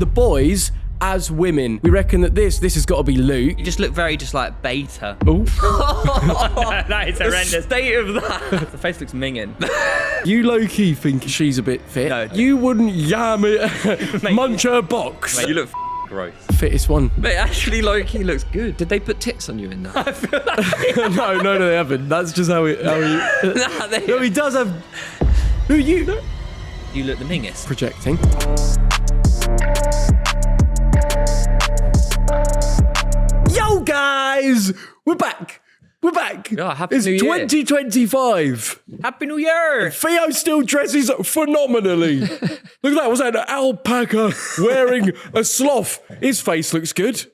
the boys as women. We reckon that this has got to be Luke. You just look very just like beta. Oh. That is horrendous. The state of that. The face looks minging. You low-key think she's a bit fit. No. You wouldn't yam it, munch her box. Mate, you look gross. Fittest one. Mate, actually, Loki looks good. Did they put tits on you in that? no, they haven't. That's just how he no, he does have... Who you... You look the mingest. Projecting. Yo, guys! We're back. Yeah, Happy It's New Year. 2025. Happy New Year! Theo still dresses phenomenally. Look at that. Was that an alpaca wearing a sloth? His face looks good.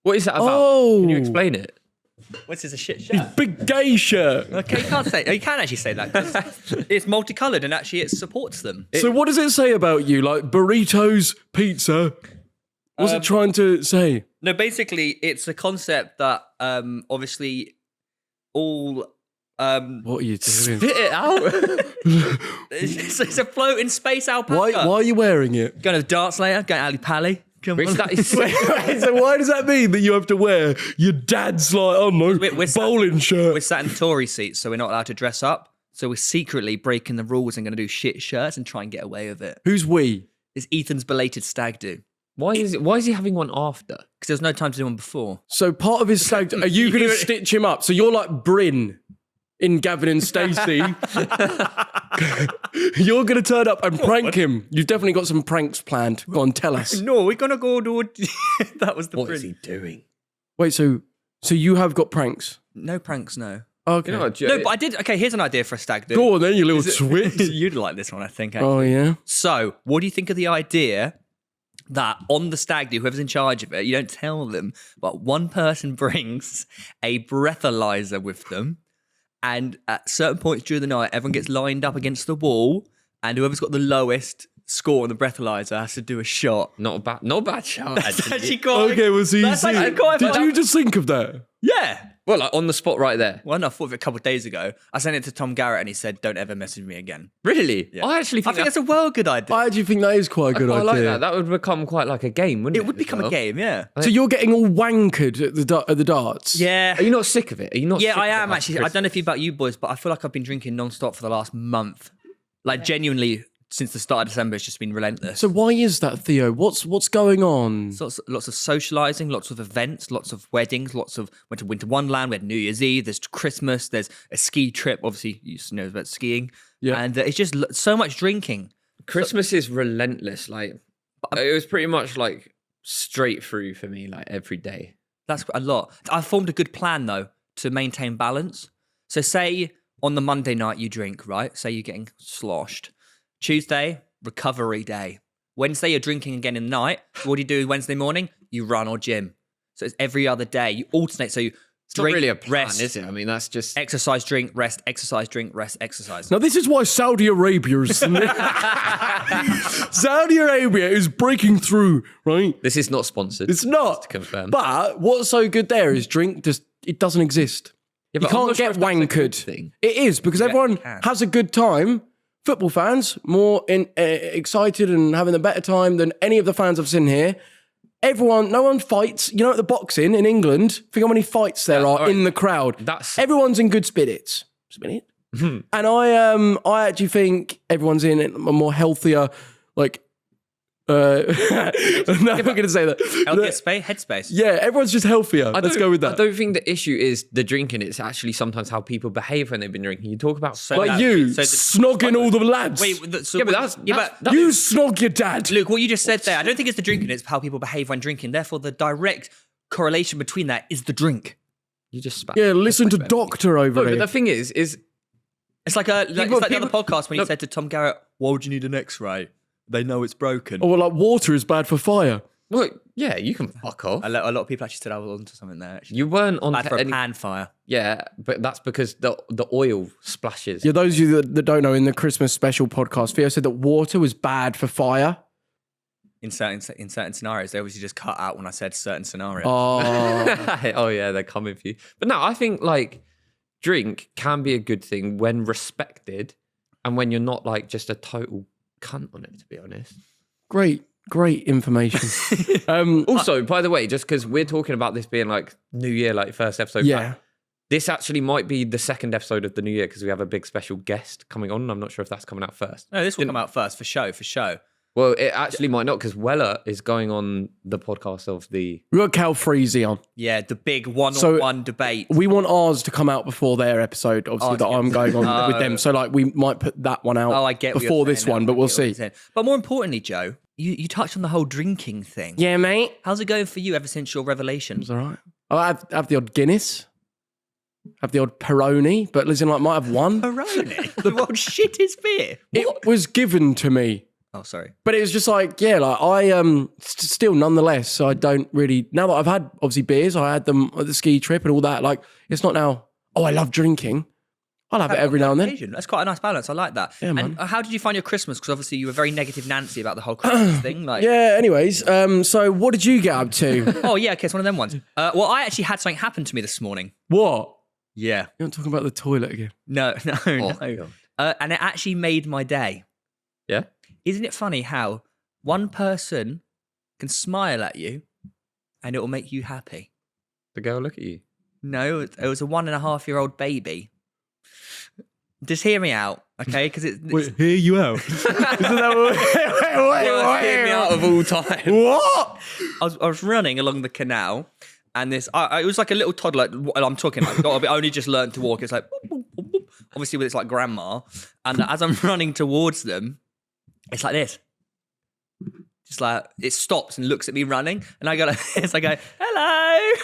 What is that about? Oh. Can you explain it? What's this, a shit His shirt? big gay shirt. Okay, you can actually say that. 'Cause it's multicolored and actually it supports them. So what does it say about you? Like burritos, pizza? What's it trying to say? No, basically, it's a concept that obviously all. What are you doing? Spit it out. It's a floating space alpaca. Why are you wearing it? Going to dance later, going to Ali Pally. Come Rich, on. that is So why does that mean that you have to wear your dad's like, I don't know, We're bowling shirt? We're sat in Tory seats, so we're not allowed to dress up. So we're secretly breaking the rules and going to do shit shirts and try and get away with it. Who's we? It's Ethan's belated stag do. Why is he having one after? Because there was no time to do one before. So part of his stag, are you going to stitch him up? So you're like Bryn in Gavin and Stacey. You're going to turn up and prank him. You've definitely got some pranks planned. Go on, tell us. No, we're going to go do that was the What is he doing? Wait, so you have got pranks? No pranks, no. Okay. You know what, Joe? No, but I did. Okay, here's an idea for a stag do. Go on then, you little twit. You'd like this one, I think. Actually. Oh, yeah? So, what do you think of the idea that on the stag do, whoever's in charge of it, you don't tell them, but one person brings a breathalyzer with them, and at certain points during the night, everyone gets lined up against the wall, and whoever's got the lowest score on the breathalyzer has to do a shot. Not a bad shout. That's actually. actually quite. Okay, well, so you That's see. actually quite Did fun. you just think of that? Yeah. Well, like on the spot right there. Well, no, I thought of it a couple of days ago. I sent it to Tom Garrett, and he said, "Don't ever message me again." Really? Yeah. I actually I think, think that's a well good idea. I actually think that is quite a good I idea. like that. That would become quite like a game, wouldn't it? It would become a game, yeah. So you're getting all wankered at the darts? Yeah. Are you not sick of it? Are you not? Yeah, sick I of it am after actually. I Christmas? don't know if you about you boys, but I feel like I've been drinking non-stop for the last month. Like genuinely, since the start of December, it's just been relentless. So why is that, Theo? What's going on? Lots of socialising, lots of events, lots of weddings, went to Winter Wonderland, we had New Year's Eve, there's Christmas, there's a ski trip, obviously you know about skiing. Yeah. And it's just so much drinking. Christmas is relentless. Like it was pretty much like straight through for me, like every day. That's a lot. I formed a good plan though to maintain balance. So say on the Monday night you drink, right? Say you're getting sloshed. Tuesday, recovery day. Wednesday, you're drinking again in the night. What do you do Wednesday morning? You run or gym. So it's every other day. You alternate. So you It's not drink, really a plan, rest, is it? I mean, that's just exercise, drink, rest, exercise, drink, rest, exercise. Now, this is why Saudi Arabia is... Saudi Arabia is breaking through, right? this is not sponsored. It's not. to confirm. But what's so good there is drink just... It doesn't exist. Yeah, You but I'm can't not sure get if that's a good wankered. thing. It is, because everyone can. has a good time. Football fans, more excited and having a better time than any of the fans I've seen here. No one fights. You know, at the boxing in England, think how many fights there are all right. in the crowd. Everyone's in good spirits. And I actually think everyone's in a more healthier, like, I'm not going to say that. Healthier headspace. Yeah, everyone's just healthier. Let's go with that. I don't think the issue is the drinking. It's actually sometimes how people behave when they've been drinking. You talk about Like you, snogging all the lads. Wait, so Yeah, but that's You snog your dad. Luke, what you just said there, I don't think it's the drinking, it's how people behave when drinking. Therefore, the direct correlation between that is the drink. you just spat. Yeah, listen to Doctor over No, but here. the thing is It's like the other podcast when he said to Tom Garrett, "Why would you need an X-ray? They know it's broken." Oh, well, like water is bad for fire. Well, yeah, you can fuck off. A lot of people actually said I was onto something there. Actually. You weren't on Bad for a any- pan fire. Yeah, but that's because the oil splashes. Yeah, those of you that don't know, in the Christmas special podcast, Theo said that water was bad for fire. In certain scenarios, they obviously just cut out when I said certain scenarios. Oh, Oh yeah, they're coming for you. But no, I think like drink can be a good thing when respected and when you're not like just a total cunt on it, to be honest. great. Great information. Also, by the way, just because we're talking about this being like New Year, like first episode Yeah. back, this actually might be the second episode of the New Year because we have a big special guest coming on. I'm not sure if that's coming out first. No, this will come out first for show. Well, it actually might not because Weller is going on the podcast of the... We got Cal Freezy on. Yeah, the big one-on-one debate. We want ours to come out before their episode, obviously, that I'm going on with them. So, like, we might put that one out I get what before you're this saying one, now. but I we'll get what you're see. saying. But more importantly, Joe, you touched on the whole drinking thing. Yeah, mate. How's it going for you ever since your revelation? It's all right. I have the odd Guinness, have the odd Peroni, but listen, like, might have one. Peroni? The world's shittest beer. It was given to me. Oh, sorry. But it was just like, yeah, like I still nonetheless, so I don't really, now that I've had obviously beers, I had them at the ski trip and all that, like it's not now, oh, I love drinking. I'll have it every now and then. That's quite a nice balance. I like that. Yeah, man. And how did you find your Christmas? Because obviously you were very negative Nancy about the whole Christmas thing. Like, Yeah, anyways, so what did you get up to? oh yeah, okay, it's one of them ones. Well, I actually had something happen to me this morning. What? Yeah. You're not talking about the toilet again? No. God. And it actually made my day. Yeah? Isn't it funny how one person can smile at you and it will make you happy? The girl look at you. No, it was a 1.5-year-old baby. Just hear me out, okay? Because hear you out. Isn't that Hear me out of all time. What? I was running along the canal, and it was like a little toddler. I'm talking like only just learned to walk. It's like boop, boop, boop, boop. Obviously with it's like grandma, and as I'm running towards them, it's like this. Just like it stops and looks at me running, and I go like this. I go, hello.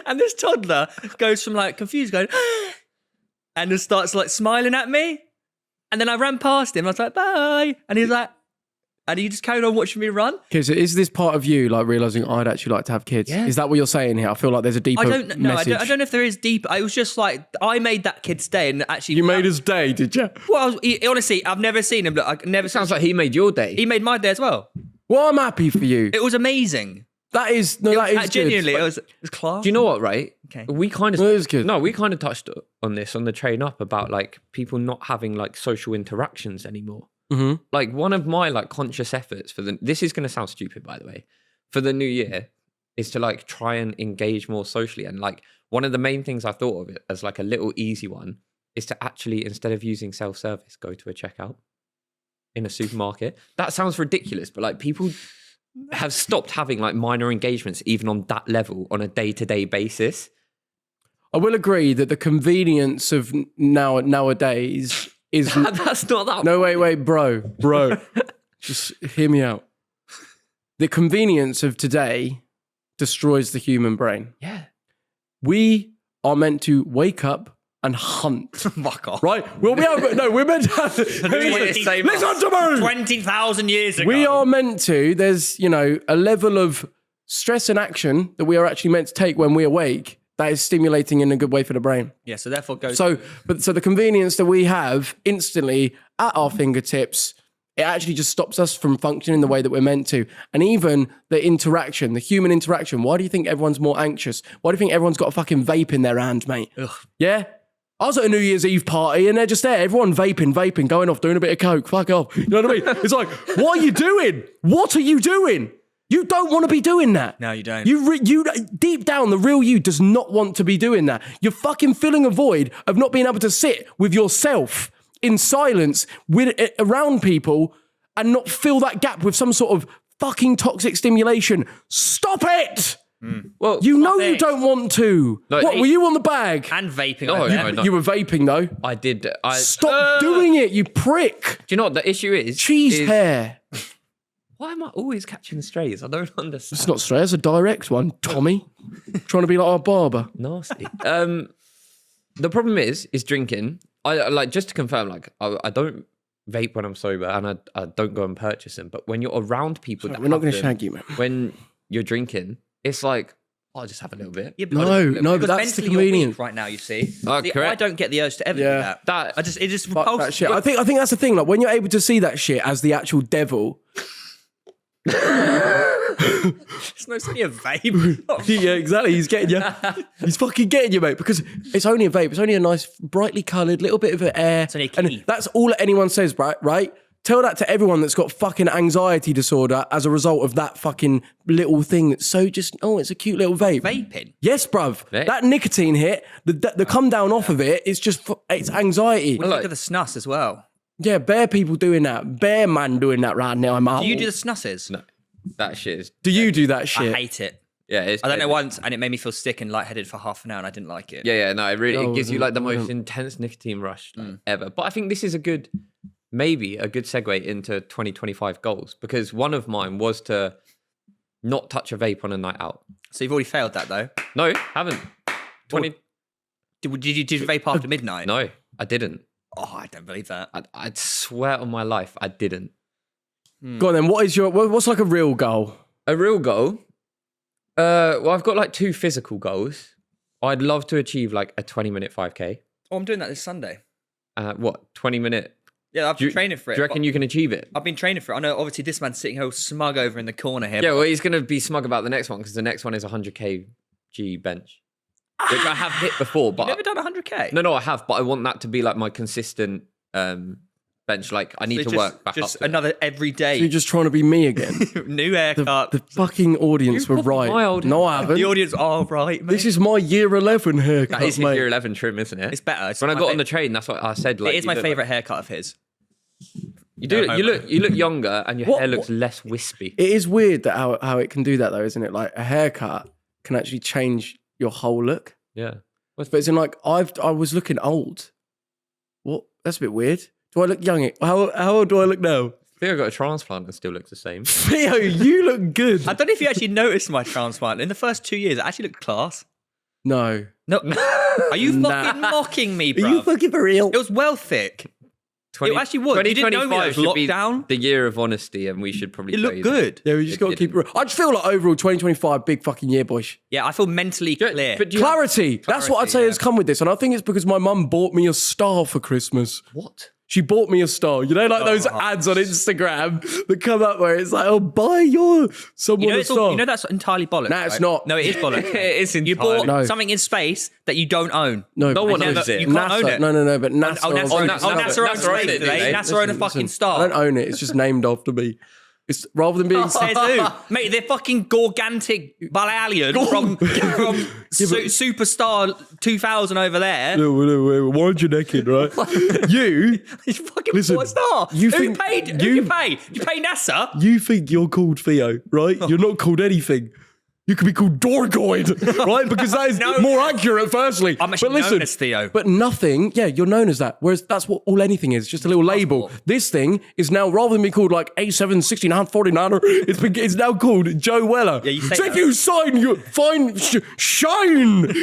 And this toddler goes from like confused, going, and just starts like smiling at me. And then I ran past him. I was like, bye. And he's like, and he just carried on watching me run. Okay, so is this part of you like realizing I'd actually like to have kids? Yeah. Is that what you're saying here? I feel like there's a deeper message. I don't know if there is deep. I was just like, I made that kid's day, and actually, You made his day, did you? Well, honestly, I've never seen him. Look, I never. Sounds like he made your day. He made my day as well. Well, I'm happy for you. It was amazing. That is Genuinely, good. it was class. Do you know what, right? Okay. We kind of It is good. No, we kind of touched on this on the train up about like people not having like social interactions anymore. Mm-hmm. Like one of my like conscious efforts this is going to sound stupid, by the way, for the new year is to like try and engage more socially. And like one of the main things I thought of it as like a little easy one is to actually, instead of using self-service, go to a checkout in a supermarket. That sounds ridiculous, but like people have stopped having like minor engagements even on that level on a day-to-day basis. I will agree that the convenience of nowadays is That's not that. no, wait, bro, just hear me out. The convenience of today destroys the human brain. Yeah. We are meant to wake up and hunt, Fuck off. right? Well, we're meant to. Listen to me. 20,000 years ago. We are meant to. There's, a level of stress and action that we are actually meant to take when we awake that is stimulating in a good way for the brain. Yeah, so therefore go. So the convenience that we have instantly at our fingertips, it actually just stops us from functioning the way that we're meant to. And even the interaction, the human interaction, why do you think everyone's more anxious? Why do you think everyone's got a fucking vape in their hand, mate? Ugh. Yeah? I was at a New Year's Eve party and they're just there, everyone vaping, going off, doing a bit of coke, fuck off. You know what I mean? It's like, what are you doing? What are you doing? You don't want to be doing that. No, you don't. You deep down, the real you does not want to be doing that. You're fucking filling a void of not being able to sit with yourself in silence around people and not fill that gap with some sort of fucking toxic stimulation. Stop it! Well, You don't want to. No, What, were you on the bag? And vaping. No, I bet. no. You were vaping though. I did. Stop doing it, you prick. Do you know what the issue is? Cheese hair. Why am I always catching strays? I don't understand. It's not straight, it's a direct one, Tommy. Trying to be like our barber. Nasty. The problem is drinking. I like, just to confirm, like I don't vape when I'm sober, and I don't go and purchase them. But when you're around people, that We're not have going to them, shag you, man. when you're drinking, it's like, I'll just have a little bit. Yeah, No, but because that's the mentally you're weak convenience. right now. You see, Oh, See, correct. I don't get the urge to ever do Yeah. that. It just Fuck repulses. that shit. I think that's the thing. Like when you're able to see that shit as the actual devil. It's not only a vape. Yeah, exactly. He's getting you. He's fucking getting you, mate. Because it's only a vape. It's only a nice, brightly coloured little bit of air. It's only a and key. that's all anyone says, right? Tell that to everyone that's got fucking anxiety disorder as a result of that fucking little thing that's so just, it's a cute little vape. Vaping. Yes, bruv. Vape? That nicotine hit, the come down off of it, it's just, it's anxiety. Look at the snus as well. Yeah, bare people doing that. Bare man doing that right now. Do you do the snusses? No, that shit is. Do you do that shit? I hate it. Yeah, it's. I don't know once, and it made me feel sick and lightheaded for half an hour, and I didn't like it. Yeah, no, it really No, it gives you like the I most wouldn't. intense nicotine rush ever. But I think this is maybe a good segue into 2025 goals, because one of mine was to not touch a vape on a night out. So you've already failed that, though. No, haven't. 20. Did you vape after midnight? No, I didn't. Oh, I don't believe that. I'd swear on my life I didn't. Go on then. What's like a real goal? A real goal. Well, I've got like 2 physical goals. I'd love to achieve like a 20-minute 5K. Oh, I'm doing that this Sunday. 20-minute? Yeah, I've been training for it. Do you reckon you can achieve it? I've been training for it. I know, obviously, this man's sitting here smug over in the corner here. Yeah, well, he's going to be smug about the next one, because the next one is 100k G bench, which I have hit before. But You've never done 100k? No, I have, but I want that to be like my consistent bench. Like, I need to work back up. Just to it. another every So you're day. just trying to be me again. New haircut. The fucking audience were copied right. my old No, I haven't. The audience are right, mate. This is my year 11 haircut, That is his mate. year 11 trim, isn't it? It's better. It's When I my got fa- on the train, that's what I said. Like, It is my you look favourite haircut of his. You do. No, You look younger, and your hair looks less wispy. It is weird that how it can do that though, isn't it? Like a haircut can actually change your whole look. Yeah. But it's in like I was looking old. What? That's a bit weird. Do I look young? How old do I look now? Theo got a transplant and still looks the same. Theo, you look good. I don't know if you actually noticed my transplant. In the first 2 years, it actually looked class. No. No. Are you Nah. fucking mocking me, Are bro? you fucking for real? It was well thick. It actually was. You didn't know me, that it was 2025 should be lockdown. the year of honesty, and we should probably. It tell looked you that. good. Yeah, we just got to keep it real. I just feel like overall 2025, big fucking year, boys. Yeah, I feel mentally clear. But do you have- Clarity. That's what I'd say yeah. has come with this. And I think it's because my mum bought me a star for Christmas. What? She bought me a star. You know, like those ads on Instagram that come up where it's like, oh, buy your someone a star. You know that's entirely bollocks. Nah, it's right? not. No, it is bollocks. It is You entirely. bought No. something in space that you don't own. no, No but one NASA- owns it. You can't NASA, own it. No, but NASA. Oh, NASA owns NASA space owns it, today. mate. NASA own a fucking I star. don't own it. It's just named after me. It's rather than being. Says who? Mate, they're fucking Gorgantic Balalion from Superstar 2000 over there. No, wind your neck in, right? You He's fucking Listen, bought a star. you Who think- paid? Who you- you pay? You pay NASA? You think you're called Theo, right? You're not called anything. You could be called Dorgoid, right? Because that is No. more accurate, firstly. I'm actually known as Theo. But nothing, yeah, you're known as that. Whereas that's what all anything is, just a little label. This thing is now, rather than be called like A7 6949, it's now called Joe Weller. Yeah, you say so that. if you shine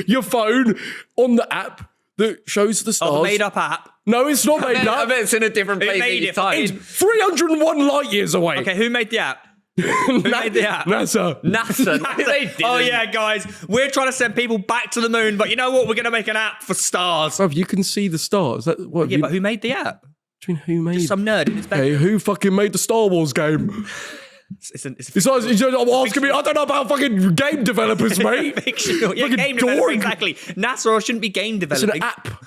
your phone on the app that shows the stars. Oh, the made-up app. No, it's not made I up. bet it's in a different Who place made each it? time. It's 301 light years away. Okay, who made the app? Who made the app? NASA. NASA. They didn't. Oh yeah, guys, we're trying to send people back to the moon, but you know what? We're going to make an app for stars. Bruv, you can see the stars. What, Yeah, but who made the app? who made? Some nerd in his Hey, bedroom. who fucking made the Star Wars game? It's a Besides, you're asking me, I don't know about fucking game developers, mate. fictional. Yeah, Fucking game developer, dork. exactly. NASA shouldn't be game It's developing. an app.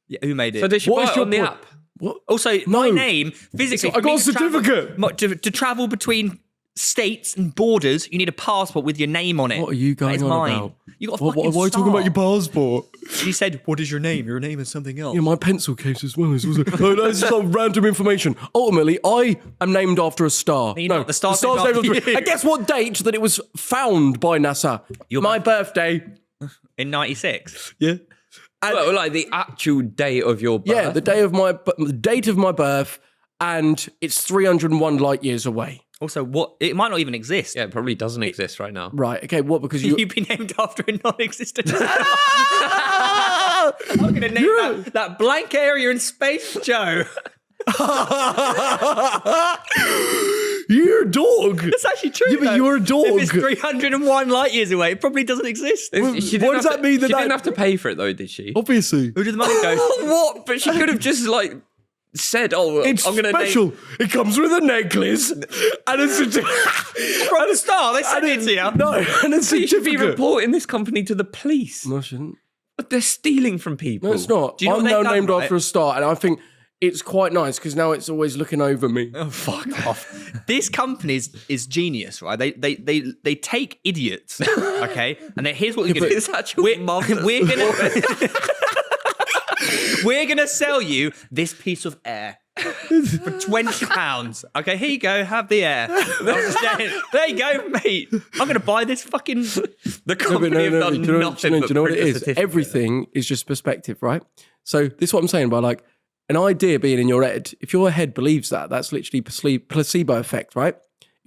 Yeah, who made it? So they should What buy is it your on the point? app. What? Also, my name, physically, I got a certificate. To travel between states and borders, you need a passport with your name on it. What are you That is going on mine. about? You got a Why fucking are you talking about your star. passport? She said, "What is your name? Your name is something else." Yeah, my pencil case as well. Oh, that's some random information. Ultimately, I am named after a star. you're not. The star's named named after after you. And guess what date that it was found by NASA? My birthday. In '96. Yeah. And Well, like the actual day of your birth. yeah, the date of my birth, and it's 301 light years away. Also, what? It might not even exist. Yeah, it probably doesn't exist right now. Right. Okay. What? Because you. You've been named after a non-existent star. I'm going to name that blank area in space, Joe. You're a dog. That's actually true. Yeah, but though. you're a dog. If it's 301 light years away, it probably doesn't exist. She what didn't does have that to- mean that She that- didn't have to pay for it though, did she? Obviously. Who did the money go? What? But she could have just like said, "Oh, It's I'm going to special. It comes with a necklace and a certificate. From the star, they sent it to you. No, and a You should be certificate. reporting this company to the police. No, I shouldn't. But they're stealing from people. No, it's not. Do you know I'm what now they've done, named right? after a star, and I think it's quite nice because now it's always looking over me. Oh, fuck off. This company is genius, right? They take idiots, okay? And here's what we're going to do. It's actual We're going to sell you this piece of air for £20. Okay, here you go. Have the air. There you go, mate. I'm going to buy this fucking... The company have done nothing do you know what it is? Everything is just perspective, right? So this is what I'm saying by like an idea being in your head. If your head believes that, that's literally placebo effect, right?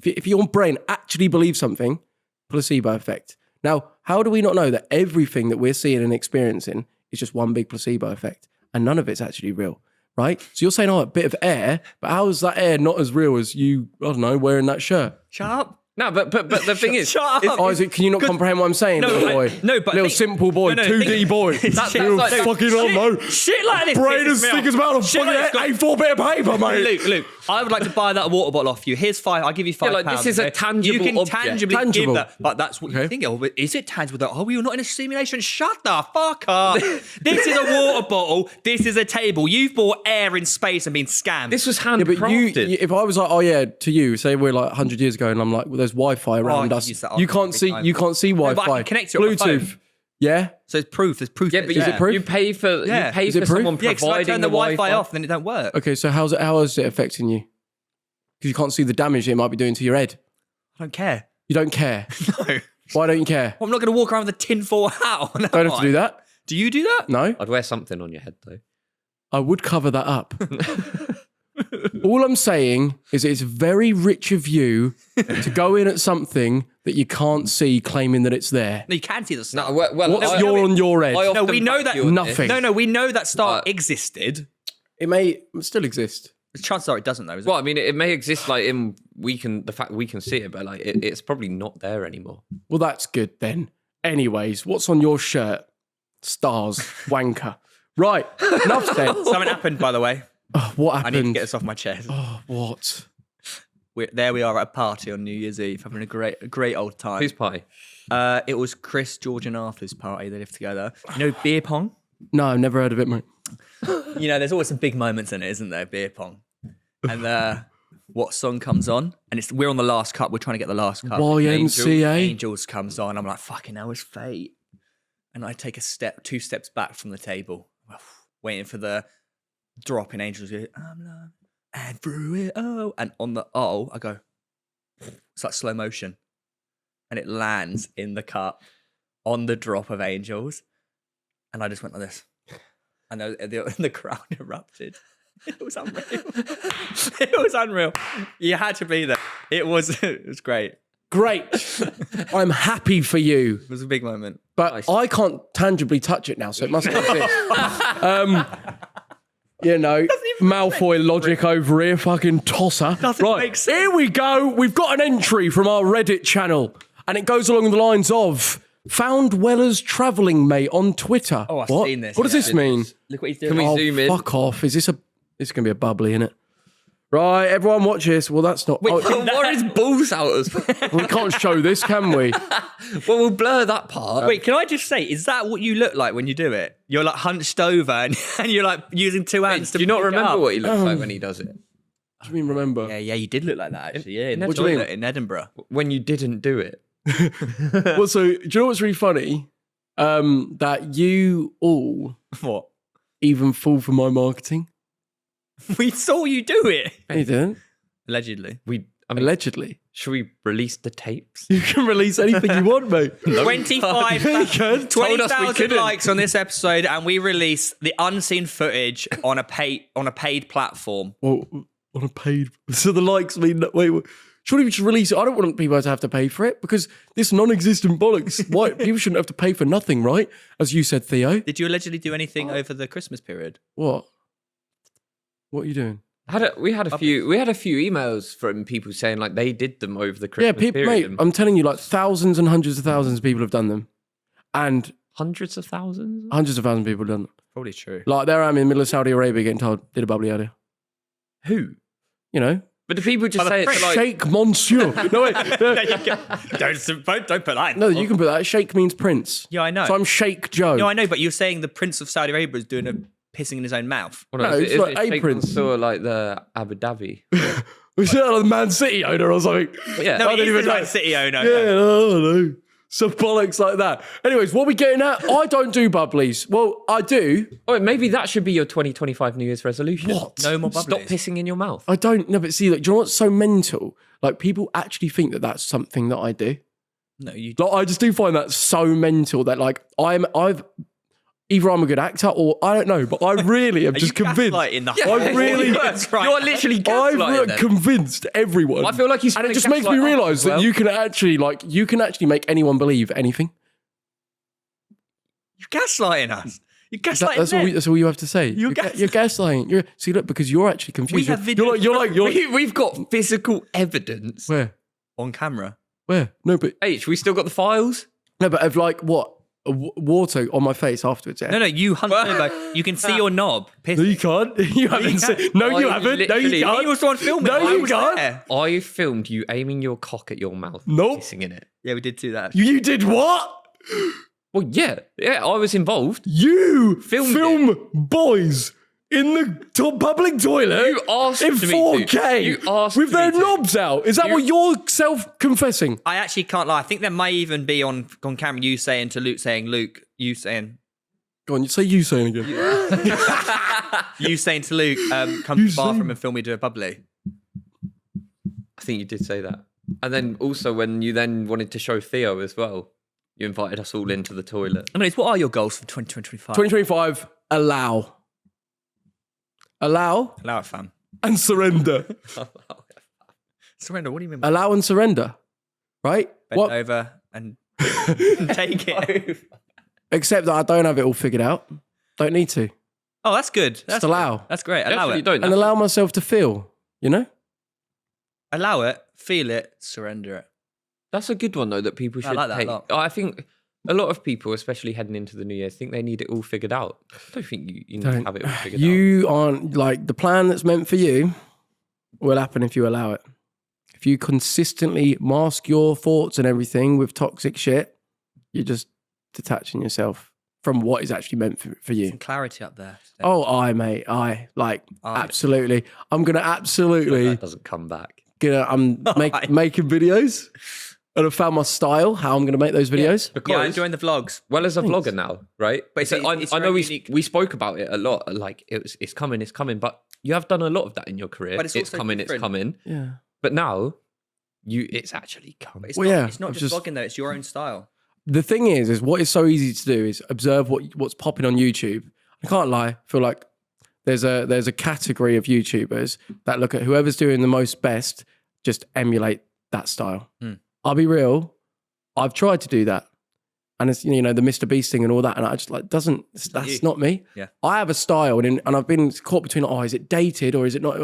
If your brain actually believes something, placebo effect. Now, how do we not know that everything that we're seeing and experiencing is just one big placebo effect and none of it's actually real, right? So you're saying, oh, a bit of air, but how is that air not as real as you, I don't know, wearing that shirt? Shut up. No, but the thing is, Shut up. Isaac, can you not comprehend what I'm saying, little boy? Little simple boy, 2D boy. You like- fucking don't know. Shit like this. Brain pisses as me thick off. as about a Shit like fucking this A4 bit of paper, mate. Luke, I would like to buy that water bottle off you. Here's £5. I'll give you £5. like, this is a tangible You can object. tangibly Tangible. give that. But that's what you think. Oh, but is it tangible? Oh, you're not in a simulation. Shut the fuck up. This is a water bottle. This is a table. You've bought air in space and been scammed. this was Yeah, but handcrafted. if I was like, oh yeah, to you, say we're like 100 years ago, and I'm like, well, there's Wi-Fi around I us. use that You argument can't every see, time. you can't see but I Wi-Fi. can connect it on my phone. Bluetooth. Yeah. So it's proof. There's proof. yeah, that but it's you, there. proof? you pay for Is someone it proof? providing Yeah, because I turn the Wi-Fi off, then it don't work. Okay, so how is it affecting you? Because you can't see the damage it might be doing to your head. I don't care. You don't care. No. Why don't you care? I'm not going to walk around with a tinfoil hat on. Don't have to do that. Do you do that? No, I'd wear something on your head though. I would cover that up. All I'm saying is it's very rich of you to go in at something that you can't see, claiming that it's there. No, you can see the star. No, well, What's I- on your head? I No, often we know back that- you on this. Nothing. No, we know that star existed. It may still exist. Chances are it doesn't, though, is it? Well, I mean, it may exist like in the fact we can see it, but like it's probably not there anymore. Well, that's good then. Anyways, what's on your shirt? Stars, wanker. Right, enough said. Something happened, by the way. Oh, what I need to happened? get this off my chest. Oh, what? There we are at a party on New Year's Eve, having a great old time. Whose party? It was Chris, George, and Arthur's party. They lived together. You know, beer pong. No, I've never heard of it, mate. You know, there's always some big moments in it, isn't there? Beer pong. And what song comes on? And we're on the last cup. We're trying to get the last cup. YMCA. Angels comes on. I'm like, fucking hell, it's fate. And I take two steps back from the table, waiting for the drop in Angels. I'm love and through it. Oh, and on the I go. It's like slow motion, and it lands in the cup on the drop of Angels, and I just went like this, and the crowd erupted. It was unreal. It was unreal. You had to be there. It was great. Great. I'm happy for you. It was a big moment. But Nice. I can't tangibly touch it now, so it must exist. You know, Malfoy logic over here, fucking tosser. Doesn't right, make sense. here we go. We've got an entry from our Reddit channel, and it goes along the lines of found Weller's travelling mate on Twitter. Oh, I've What? seen this, What does yeah. this mean? Look what he's doing. Can we zoom in? Fuck off. Is this a... It's going to be a bubbly, innit? Right, everyone watch this. Well, that's not... Wait, oh, what are his balls out as well? we can't show this, can we? Well, we'll blur that part. Wait, can I just say, is that what you look like when you do it? You're like hunched over and you're like using two hands to do you not pick it remember up? what he looks like when he does it? What do you mean, remember? Yeah, you did look like that actually. Yeah, What do you mean? in Edinburgh. When you didn't do it. Well, so, do you know what's really funny? That you all What? even fall for my marketing. We saw you do it. You didn't? Allegedly. Allegedly. Should we release the tapes? You can release anything you want, mate. 25,000 Told us we couldn't. likes on this episode, and we release the unseen footage on a paid platform. Well, on a paid... So the likes mean... Wait, surely we should release it. I don't want people to have to pay for it because this non-existent bollocks. Why? People shouldn't have to pay for nothing, right? As you said, Theo. Did you allegedly do anything over the Christmas period? What? What are you doing? We had a few emails from people saying like they did them over the Christmas Yeah, period. mate, I'm telling you, like thousands and hundreds of thousands of people have done them. And Hundreds of thousands? hundreds of thousands of people have done them. Probably true. Like there I am in the middle of Saudi Arabia getting told, did a bubbly earlier. Who? You know? But do people just say it's like... Sheikh Monsieur. No, wait. There you go. Don't put that in. No, you can put that. Sheikh means prince. Yeah, I know. So I'm Sheikh Joe. No, I know, but you're saying the Prince of Saudi Arabia is doing a pissing in his own mouth. Well, No, it's like aprons. Saw like the Abu Dhabi. Was that like the Man City owner or something? Yeah. No, I don't he's even the know. Man City owner. Yeah, no. Some bollocks like that. Anyways, what are we getting at? I don't do bubblies. Well, I do. Oh, maybe that should be your 2025 New Year's resolution. What? No more Stop bubblies. pissing in your mouth. I don't. No, but see, like, do you know what's so mental? Like, people actually think that that's something that I do. No, you. Like, I just do find that so mental that, like, either I'm a good actor or I don't know, but I really am just convinced. I really, That's right. You're literally gaslighting I've them. convinced everyone. I feel like he's and it gonna just makes me gaslight us realise as that well. you can actually make anyone believe anything. You're gaslighting us. You're gaslighting them. That's all you have to say. You're You're gaslighting. See, look, because you're actually confused. We have videos. You're like, We've got physical evidence. where? On camera. Where? No, but We still got the files. of like what? Water on my face afterwards. Yeah. No, you hunt over. You can see your knob. No, you can't. You haven't. No, you I haven't. No, literally- you can't. He was the one filming. No, I you was can't. there. I filmed you aiming your cock at your mouth. Nope. Kissing in it. Yeah, we did do that. You did what? Well, yeah, I was involved. You Filmed film boys in the public toilet You asked in me to. 4K You asked with me their to. knobs out. Is that what you're self-confessing? I actually can't lie. I think there may even be on camera you saying to Luke, Luke, you saying Go on, say you saying again. you saying to Luke, come to the bathroom and film me do a bubbly. I think you did say that. And then also when you then wanted to show Theo as well, you invited us all into the toilet. Anyways, what are your goals for 2025? 2025, allow, Allow it, fam. and surrender. Surrender. What do you mean? By Allow and surrender, right? bend over and take it. Except that I don't have it all figured out. Don't need to. Oh, that's good. That's Just allow. Good. That's great. You Allow actually it. don't. And allow myself to feel, you know? Allow it. Feel it. Surrender it. That's a good one though that people should like that a take. lot. I think a lot of people, especially heading into the new year, think they need it all figured out. I don't think you need to have it all figured out. You aren't, like, the plan that's meant for you will happen if you allow it. If you consistently mask your thoughts and everything with toxic shit, you're just detaching yourself from what is actually meant for you. Some clarity up there. Oh, mate, absolutely. I'm gonna absolutely That doesn't come back. I'm making videos, and I found my style. How I'm gonna make those videos. Yeah, I'm enjoying the vlogs. Well, as a vlogger now, right? But it's I know very unique. we spoke about it a lot. Like it's coming, but you have done a lot of that in your career. But it's also coming, different. it's coming. Yeah. But now, it's actually coming. It's Well, not, yeah, it's not I've just just- vlogging though. It's your own style. The thing is what is so easy to do is observe what's popping on YouTube. I can't lie. I feel like there's a category of YouTubers that look at whoever's doing the most best, just emulate that style. I'll be real. I've tried to do that. And it's, the Mr. Beast thing and all that. And I just that's not me. Yeah. I have a style and I've been caught between, is it dated or is it not?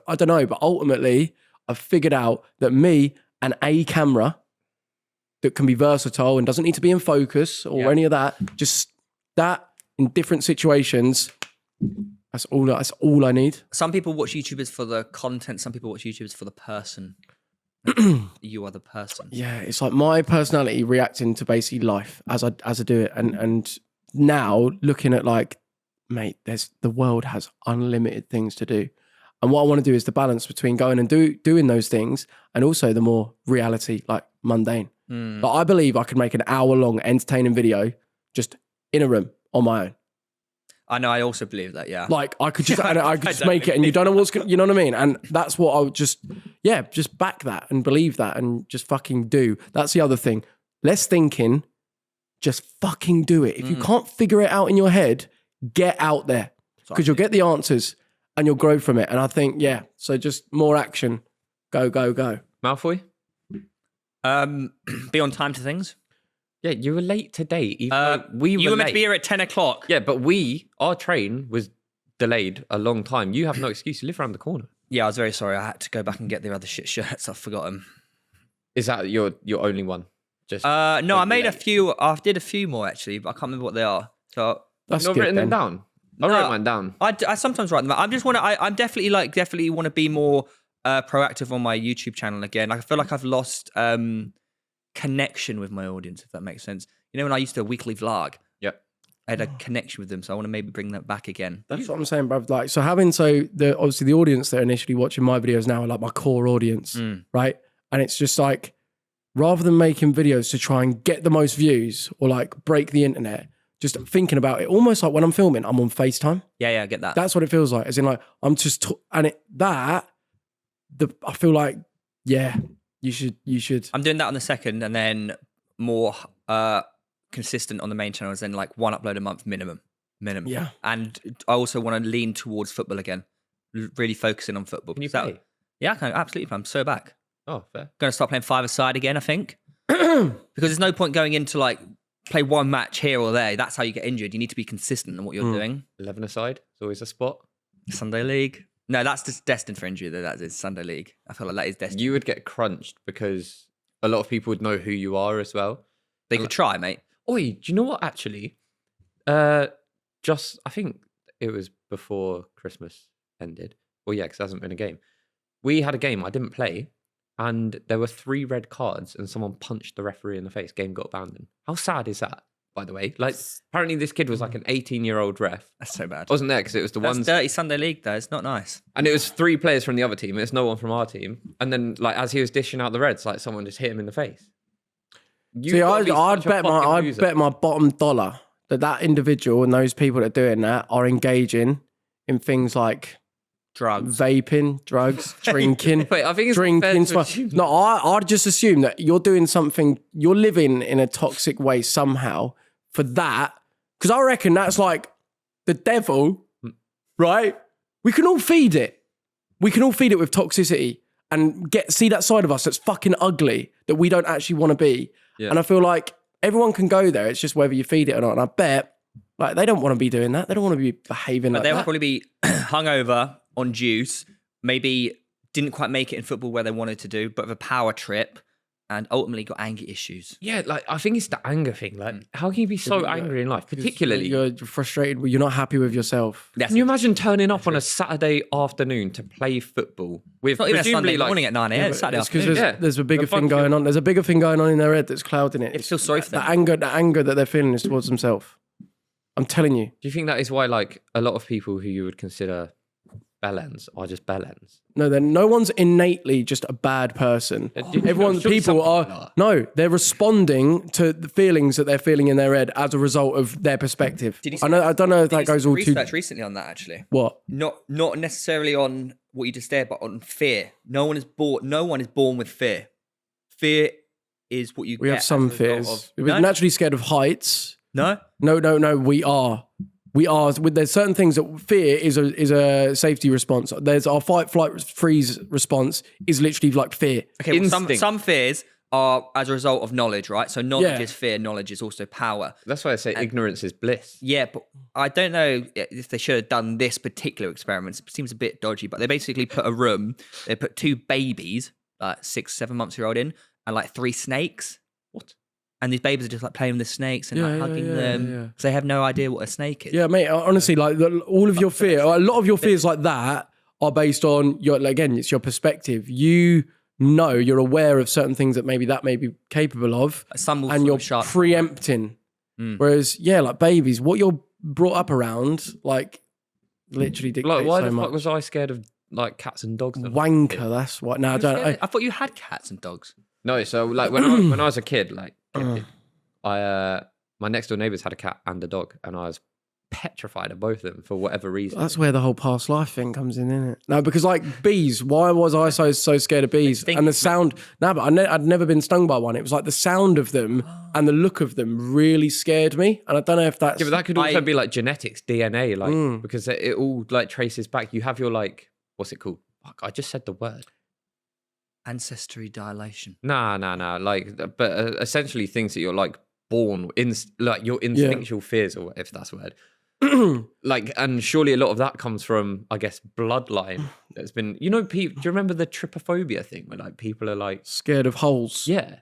I don't know. But ultimately I've figured out that me and a camera that can be versatile and doesn't need to be in focus or any of that, just that in different situations, that's all I need. Some people watch YouTubers for the content. Some people watch YouTubers for the person. You are the person. Yeah, it's like my personality reacting to basically life as I do it, and now looking at like, mate, the world has unlimited things to do, and what I want to do is the balance between going and doing those things and also the more reality, like mundane. But I believe I could make an hour-long entertaining video just in a room on my own. I know. I also believe that. Yeah. Like I could just make it, and you don't know what's going. You know what I mean? And that's what I would just back that and believe that and just fucking do. That's the other thing. Less thinking, just fucking do it. If you can't figure it out in your head, get out there because you'll get the answers and you'll grow from it. And I think so just more action. Go, go, go. Malfoy? Be on time to things. Yeah, you were late today. You were meant late. to be here at 10 o'clock. Yeah, but our train was delayed a long time. You have no excuse. You live around the corner. Yeah, I was very sorry. I had to go back and get the other shit shirts. I've forgotten. Is that your only one? Just No, I made a late. few. I did a few more actually, but I can't remember what they are. So That's You've not good, written them then. down. I wrote mine down. I sometimes write them out. I'm definitely want to be more proactive on my YouTube channel again. I feel like I've lost connection with my audience, if that makes sense. When I used to weekly vlog. Yep. I had a connection with them, so I want to maybe bring that back again. That's what I'm saying, bruv. Like, so obviously the audience that are initially watching my videos now are like my core audience, right? And it's just like, rather than making videos to try and get the most views or like break the internet, just thinking about it, almost like when I'm filming, I'm on FaceTime. Yeah, I get that. That's what it feels like. As in, like, I'm just, I feel like, yeah, you should. I'm doing that on the second, and then more consistent on the main channels, then like one upload a month minimum. Yeah. And I also want to lean towards football again, really focusing on football. Can you play? Yeah, I can, absolutely. I'm so back. Oh, fair. Going to start playing five-a-side again, I think. Because there's no point going into like play one match here or there. That's how you get injured. You need to be consistent in what you're doing. 11 aside, it's always a spot. Sunday League. No, that's just destined for injury, though. That is Sunday League. I feel like that is destined. You would get crunched because a lot of people would know who you are as well. They could try, mate. Oi, do you know what, actually? I think it was before Christmas ended. Well, yeah, because there hasn't been a game. We had a game, I didn't play, and there were 3 red cards and someone punched the referee in the face. Game got abandoned. How sad is that, by the way? Like, apparently this kid was like an 18-year-old ref. That's so bad. I wasn't there because it was the That's ones... dirty Sunday League, though. It's not nice. And it was 3 players from the other team. It's no one from our team. And then, like, as he was dishing out the reds, like, someone just hit him in the face. See, I'd bet my bottom dollar that individual and those people that are doing that are engaging in things like Drugs. vaping, drugs, drinking. Wait, I think it's drinking. fair to assume. No, I'd just assume that you're doing something, you're living in a toxic way somehow for that. Because I reckon that's like the devil, right? We can all feed it. We can all feed it with toxicity and see that side of us that's fucking ugly that we don't actually want to be. Yeah. And I feel like everyone can go there. It's just whether you feed it or not. And I bet like they don't want to be doing that. They don't want to be behaving like that. They'll probably be hungover on juice, maybe didn't quite make it in football where they wanted to do, but of a power trip, and ultimately got anger issues. Yeah, like I think it's the anger thing. Like, how can you be so angry in life? Particularly, you're frustrated. You're not happy with yourself. Can you imagine turning up on a Saturday afternoon to play football with not even a Sunday like, morning at 9 a.m. It's Saturday because there's a bigger thing going on. There's a bigger thing going on in their head that's clouding it. It feels sorry for them. The anger that they're feeling is towards themselves. I'm telling you. Do you think that is why, like, a lot of people who you would consider bellends are just bellends? No one's innately just a bad person. They're responding to the feelings that they're feeling in their head as a result of their perspective. I don't know if that goes all too... research recently on that, actually. What? Not necessarily on what you just said, but on fear. No one is born with fear. Fear is what you get. We have some fears. We're naturally scared of heights. No? No, we are. There's certain things that fear is a safety response. There's our fight, flight, freeze response is literally like fear. Okay, well, some fears are as a result of knowledge, right? So knowledge is fear, knowledge is also power. That's why I say ignorance is bliss. Yeah, but I don't know if they should have done this particular experiment. It seems a bit dodgy, but they basically they put 2 babies, like 6-7 months old in, and like 3 snakes. What? And these babies are just like playing with the snakes and like hugging them because they have no idea what a snake is. Yeah, mate. Honestly, like all of your fear, a lot of your fears like that are based on it's your perspective. You know, you're aware of certain things that may be capable of, and you're preempting. Whereas, like babies, what you're brought up around, like literally dictates like, why so the much. fuck was I scared of like cats and dogs? Wanker, that's what. No, I don't. I thought you had cats and dogs. No, so like when I was a kid, like my next door neighbours had a cat and a dog, and I was petrified of both of them for whatever reason. That's where the whole past life thing comes in, isn't it? No, because like bees, why was I so scared of bees? And the sound, but I'd never been stung by one. It was like the sound of them and the look of them really scared me. And I don't know if that's... Yeah, but that could also be like genetics, DNA, like because it all like traces back. You have your like, what's it called? Fuck, I just said the word. Ancestry dilation. Nah. Like, but essentially things that you're like born in, like your instinctual fears, or if that's a word. Like, and surely a lot of that comes from, I guess, bloodline. That's been, do you remember the trypophobia thing where like people are like scared of holes? Yeah.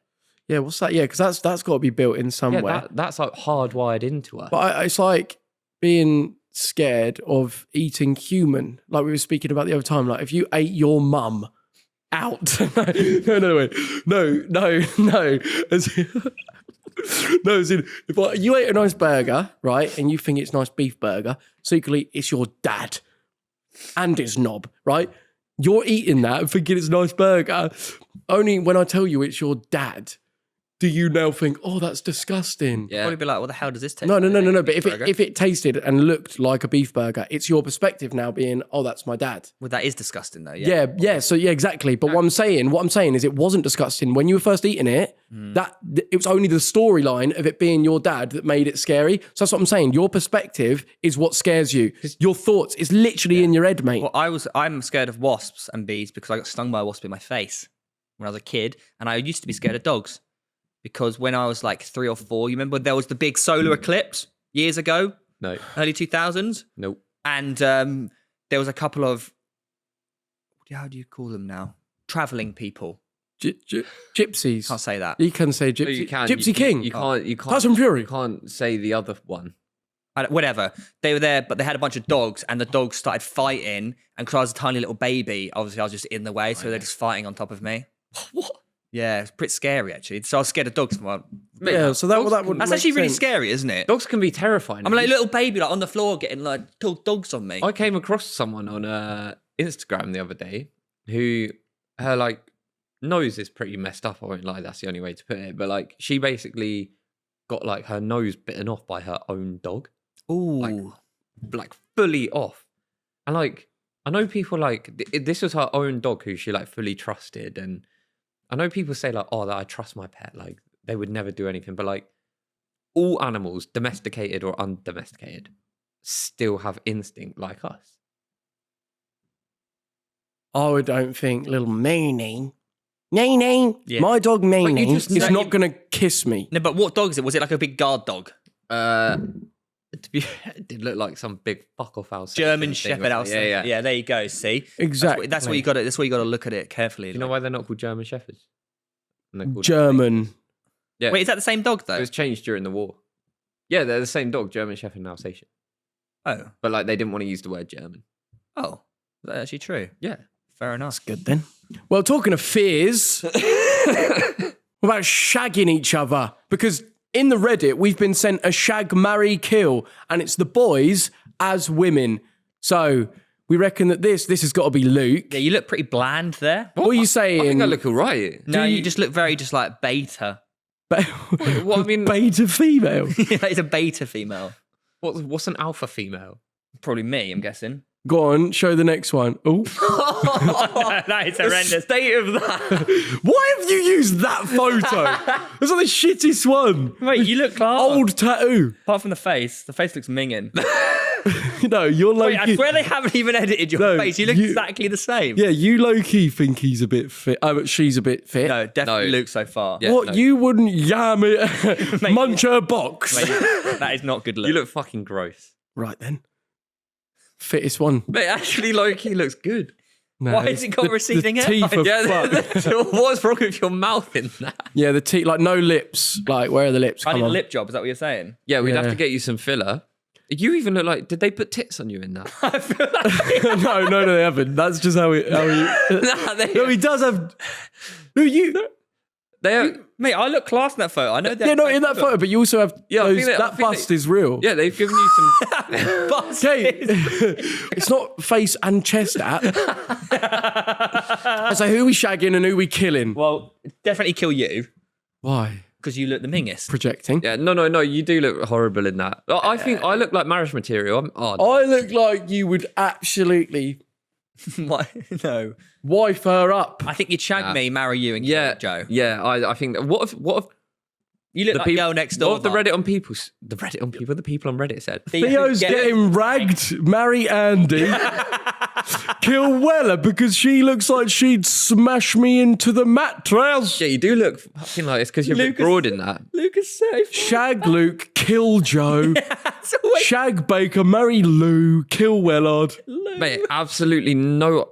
What's that? Yeah, because that's got to be built in somewhere. That's like hardwired into us. But it's like being scared of eating human, like we were speaking about the other time. Like if you ate your mum out, no. No, as in, if you ate a nice burger, right, and you think it's a nice beef burger, secretly it's your dad and his knob, right? You're eating that and thinking it's a nice burger. Only when I tell you it's your dad, do you now think, oh, that's disgusting? Yeah. Probably be like, what the hell does this taste? No. But Beef burger? if it tasted and looked like a beef burger, it's your perspective now being, oh, that's my dad. Well, that is disgusting though. Yeah. Yeah. So exactly. But what I'm saying is, it wasn't disgusting when you were first eating it. That it was only the storyline of it being your dad that made it scary. So that's what I'm saying. Your perspective is what scares you. Your thoughts is literally in your head, mate. Well, I'm scared of wasps and bees because I got stung by a wasp in my face when I was a kid, and I used to be scared of dogs because when I was like 3 or 4, you remember there was the big solar eclipse years ago, No. early 2000s, Nope. and there was a couple of, how do you call them now? Traveling people. Gypsies. Can't say that. You can say gypsy. No, you can. Gypsy You King. You can't. You can't. Tyson Fury. You can't say the other one. Whatever. They were there, but they had a bunch of dogs, and the dogs started fighting. And because I was a tiny little baby, obviously I was just in the way, so they're just fighting on top of me. What? Yeah, it's pretty scary actually. So I was scared of dogs. Yeah, so that would That's make actually really sense. scary, isn't it? Dogs can be terrifying. I'm like a little baby, like on the floor, getting like dogs on me. I came across someone on Instagram the other day who her like nose is pretty messed up. I won't lie, that's the only way to put it. But like she basically got like her nose bitten off by her own dog. Ooh, Like fully off. And like I know people like this was her own dog who she like fully trusted, and I know people say like, oh, that I trust my pet, like they would never do anything, but like all animals, domesticated or undomesticated, still have instinct like us. I don't think little Meanie, Yeah. my dog Meanie just is know- not going to kiss me. no, but what dog is it? Was it like a big guard dog? It did look like some big fuck off house. German Shepherd outside. Yeah. Yeah, there you go. See, Exactly. That's what you got. That's what you got to look at it carefully. You know why they're not called German Shepherds? And they're called German. Yeah. Wait, is that the same dog It though? was changed during the war. Yeah, they're the same dog, German Shepherd and Alsatian. Oh, But like they didn't want to use the word German. is that actually true? Yeah. Fair enough. Good then. Well, talking of fears, what about shagging each other? Because in the Reddit, we've been sent a shag, marry, kill, and it's the boys as women. So we reckon that this has got to be Luke. Yeah, you look pretty bland there. What are you saying? I think I look all right. No, you- you just look very just like beta. What I mean, Beta female. It's a beta female. what's an alpha female? Probably me, I'm guessing. Go on, show the next one. Oh, That is horrendous. State of that. why have you used that photo? It's like the shittest one. Wait, you look class. Old tattoo. Apart from the face looks minging. No, you're low Wait, I key. swear they haven't even edited your No, face. You look you- exactly the same. Yeah, you low key think he's a bit fit. But she's a bit fit. No, definitely No. Luke so far. Yeah. What, no. you wouldn't yam it, munch her box? Mate, that is not good look. You look fucking gross. Right then. Fittest one. Mate, actually, Loki looks good. No, Why it's has it got receding the teeth hairline? are fucked. What's wrong with your mouth in that? Yeah, the teeth, like no lips. Like, where are the lips? I Come need a on. lip job. Is that what you're saying? Yeah, we'd have Yeah. to get you some filler. You even look like, did they put tits on you in that? I feel like no, they haven't. That's just how he. Nah, No, he does have. No, you. they are, mate, I look class in that photo. I know that. Yeah, no, in that photo, but you also have. Yeah, I those, think that I think bust is real. yeah, they've given you some. Okay, it's not face and chest at. So who we shagging and who we killing? Well, definitely kill you Why? because you look the mingest. Projecting. Yeah, no, you do look horrible in that. I think I look like marriage material. I'm odd. I look like you would absolutely Why? No. wife her up. I think you'd shag me, marry you, and kill Yeah, Joe. Yeah, I think that. What if You look the like people girl next door. What if the people on Reddit said? Theo's getting ragged, marry Andy, kill Weller because she looks like she'd smash me into the mattress. Yeah, you do look fucking like it's because you're a bit Lucas- broad in that. Lucas safe. Shag Luke, kill Joe. That's always Shag Baker, marry Lou, kill Wellard. Mate, absolutely no.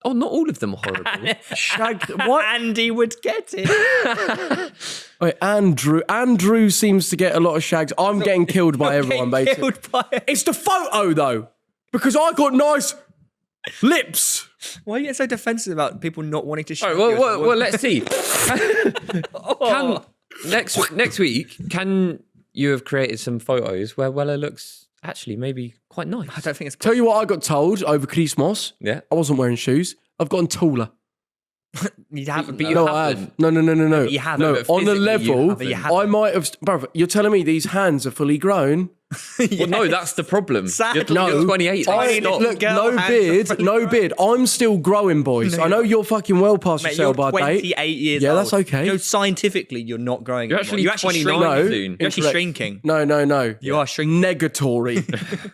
Oh, not all of them are horrible. Shag what? Andy would get it. Wait, Andrew. Andrew seems to get a lot of shags. I'm getting killed by everyone, Getting basically. killed by it. It's the photo though, because I got nice lips. Why are you getting so defensive about people not wanting to All shag right, you? well, let's see. Oh. next week, can you have created some photos where Weller looks actually maybe quite nice? I don't think it's. Tell you what I got told over Christmas. Yeah. I wasn't wearing shoes. I've gotten taller. You haven't. But you No, I haven't. have. No. you haven't, No, but on the physically you level, haven't. You haven't. I might have. Brother, you're telling me these hands are fully grown? Well, no, that's the problem. Sadly, You're 28. Tiny Stop. little Look, girl no hands are beard, fully no grown. beard. I'm still growing, boys. No, I know you're fucking well past Mate, your you're sell-by 28 date. years Yeah, old. that's okay. You know, scientifically, you're not growing. You're anymore. actually You're 29 shrinking. soon. You're actually Incorrect. shrinking. No. You are shrinking. Negatory.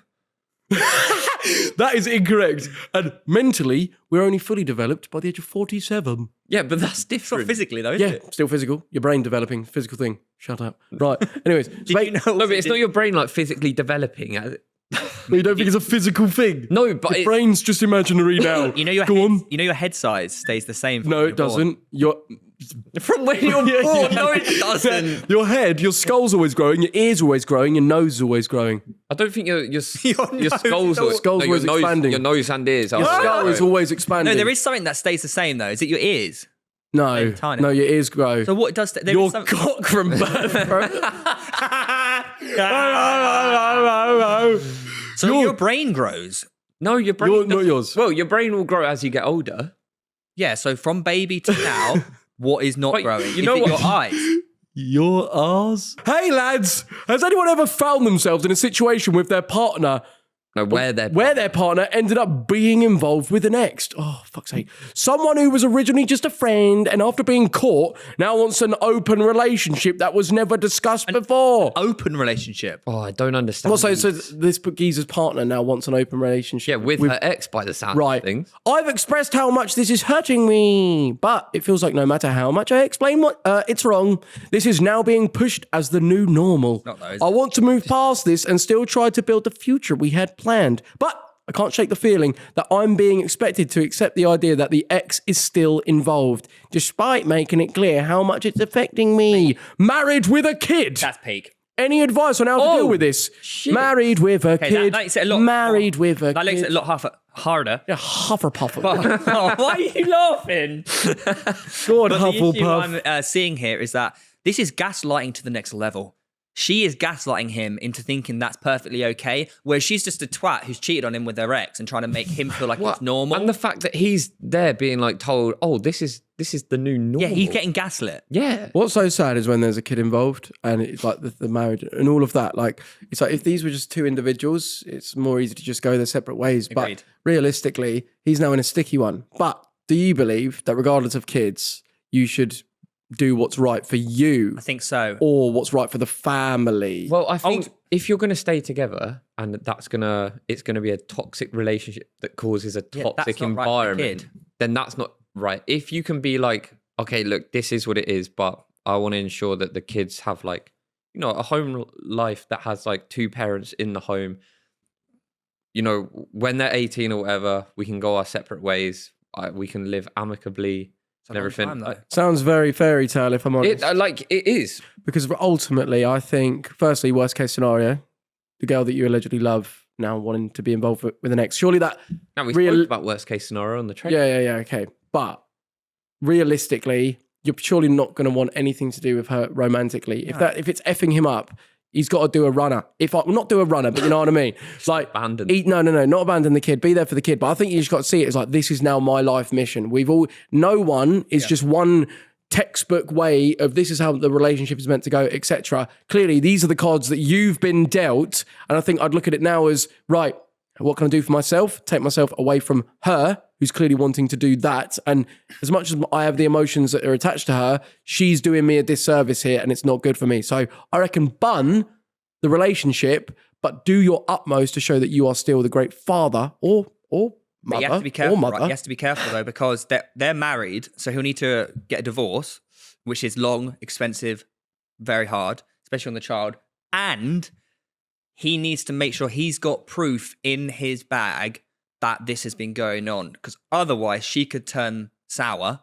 That is incorrect. And mentally, we're only fully developed by the age of 47. Yeah, but that's It's not different. physically though, is Yeah, it? still physical. Your brain developing, physical thing. Shut up. Right. Anyways, Did you know? No, but it's not your brain like physically developing. you don't think it's a physical thing? No, but Your it's, brain's just imaginary now. You know your Go head, on. You know your head size stays the same. from No, when it you're born. doesn't. Your from when you're Yeah, born. yeah. No, it doesn't. your head, your skull's always growing, your ears always growing, your nose is always growing. I don't think your Your nose skull's is skull's your always nose, expanding. Your nose and ears. Your skull is always expanding. No, there is something that stays the same though. Is it your ears? No, tiny. no, your ears grow. So what does there your is some- cock from birth, bro. So your brain grows. No, your brain. Not yours. Well, your brain will grow as you get older. Yeah. So from baby to now, what is not Wait, growing? you Is know it what? Your eyes. Your arse. Hey lads, has anyone ever found themselves in a situation with their partner No, where they're. where their partner ended up being involved with an ex? Oh, fuck's sake. Someone who was originally just a friend and after being caught now wants an open relationship that was never discussed before. Open relationship. Oh, I don't understand. Well, so this geezer's partner now wants an open relationship. yeah, with her ex by the sound Right. of things. I've expressed how much this is hurting me, but it feels like no matter how much I explain what it's wrong, this is now being pushed as the new normal. Not though, is I it? want to move past this and still try to build the future we had planned, but I can't shake the feeling that I'm being expected to accept the idea that the ex is still involved, despite making it clear how much it's affecting me. Married with a kid. That's peak. Any advice on how to deal with this? Married with a Okay, kid. that makes it a lot. Married with a That makes kid. it a lot harder. Yeah, Hufflepuff. Oh, why are you laughing? God, But the issue Hufflepuff. I'm seeing here is that this is gaslighting to the next level. She is gaslighting him into thinking that's perfectly okay, where she's just a twat who's cheated on him with their ex and trying to make him feel like it's normal. And the fact that he's there being like told, oh, this is the new normal. Yeah, he's getting gaslit. Yeah. What's so sad is when there's a kid involved and it's like the marriage and all of that. Like, it's like if these were just two individuals, it's more easy to just go their separate ways. Agreed. But realistically, he's now in a sticky one. But do you believe that regardless of kids, you should do what's right for you I think so. or what's right for the family? Well, I think if you're going to stay together and it's going to be a toxic relationship that causes a toxic that's not right for the environment, kid. then that's not right. If you can be like, okay, look, this is what it is, but I want to ensure that the kids have like, you know, a home life that has like two parents in the home. You know, when they're 18 or whatever, we can go our separate ways. We can live amicably and everything. Time, though. Sounds very fairy tale if I'm honest. It is. Because ultimately, I think, firstly, worst case scenario, the girl that you allegedly love now wanting to be involved with an ex. Surely that... Now we Real- spoke about worst case scenario on the train. Yeah, okay. But realistically, you're surely not going to want anything to do with her romantically. If it's effing him up, he's got to do a runner. Not do a runner, but you know what I mean? Like abandon. No, not abandon the kid. Be there for the kid. But I think you just got to see it as like, this is now my life mission. No one is just one textbook way of this is how the relationship is meant to go, etc. Clearly, these are the cards that you've been dealt. And I think I'd look at it now as, right, what can I do for myself? Take myself away from her, who's clearly wanting to do that. And as much as I have the emotions that are attached to her, she's doing me a disservice here and it's not good for me. So I reckon bun the relationship, but do your utmost to show that you are still the great father or But mother you have to be careful, or mother. right? You have to be careful though, because they're married, so he'll need to get a divorce, which is long, expensive, very hard, especially on the child. And he needs to make sure he's got proof in his bag that this has been going on, because otherwise she could turn sour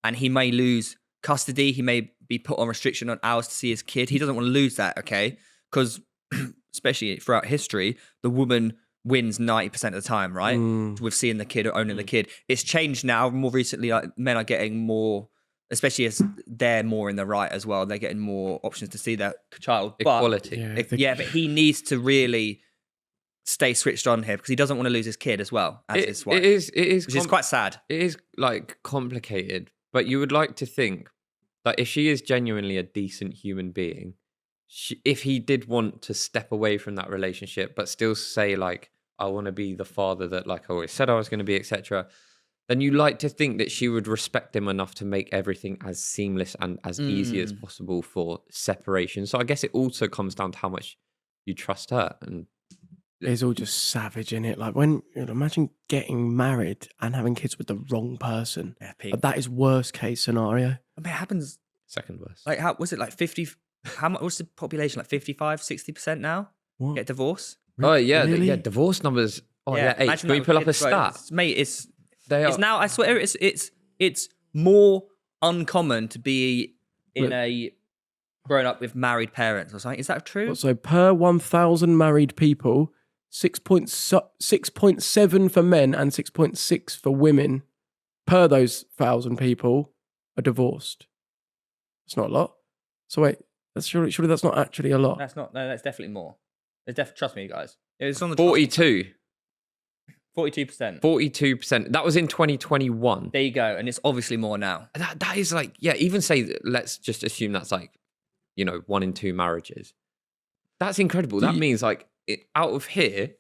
and he may lose custody. He may be put on restriction on hours to see his kid. He doesn't want to lose that, okay? Because especially throughout history, the woman wins 90% of the time, right? With seeing the kid or owning the kid. It's changed now. More recently, like, men are getting more especially as they're more in the right as well. They're getting more options to see their child. But Equality. but he needs to really stay switched on here because he doesn't want to lose his kid as well as his wife. It is, which is quite sad. It is like complicated, but you would like to think that if she is genuinely a decent human being, if he did want to step away from that relationship, but still say like, I want to be the father that like I always said I was going to be, etc., then you like to think that she would respect him enough to make everything as seamless and as easy as possible for separation. So I guess it also comes down to how much you trust her. And it's all just savage, in it. Like when imagine getting married and having kids with the wrong person. Yeah, Like, that is worst case scenario. I mean, it happens. second worst. Like, how was it? Like 50? How much? What's the population? Like 55, 60% now What? get divorced. Oh yeah, Really? yeah. Divorce numbers. Oh yeah, 8. imagine Can we that pull with up a kids, right? stat? Mate, it's They are. now. I swear, it's more uncommon to be in a grown up with married parents or something. Is that true? So per 1,000 married people, 6.7 for men and 6.6 for women per those 1,000 people are divorced. It's not a lot. So wait, that's surely that's not actually a lot. That's not. No, that's definitely more. Trust me, guys. It's on the 42. 42%. 42%. That was in 2021. There you go, and it's obviously more now. That is like, yeah, even say, let's just assume that's like, 1 in 2 marriages. That's incredible. That means like out of here,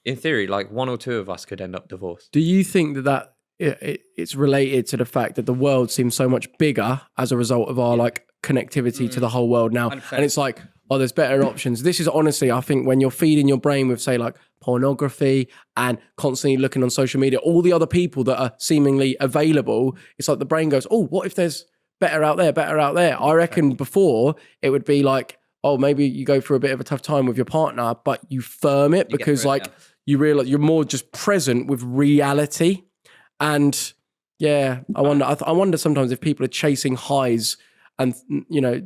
in theory, like 1 or 2 of us could end up divorced. Do you think that it's related to the fact that the world seems so much bigger as a result of our like connectivity to the whole world now? 100%. And it's like, oh, there's better options. This is honestly, I think when you're feeding your brain with, say, like pornography and constantly looking on social media, all the other people that are seemingly available, it's like the brain goes, oh, what if there's better out there? I reckon before it would be like, oh, maybe you go through a bit of a tough time with your partner, but you firm it because like you realize you're more just present with reality. And yeah, I wonder sometimes if people are chasing highs. And,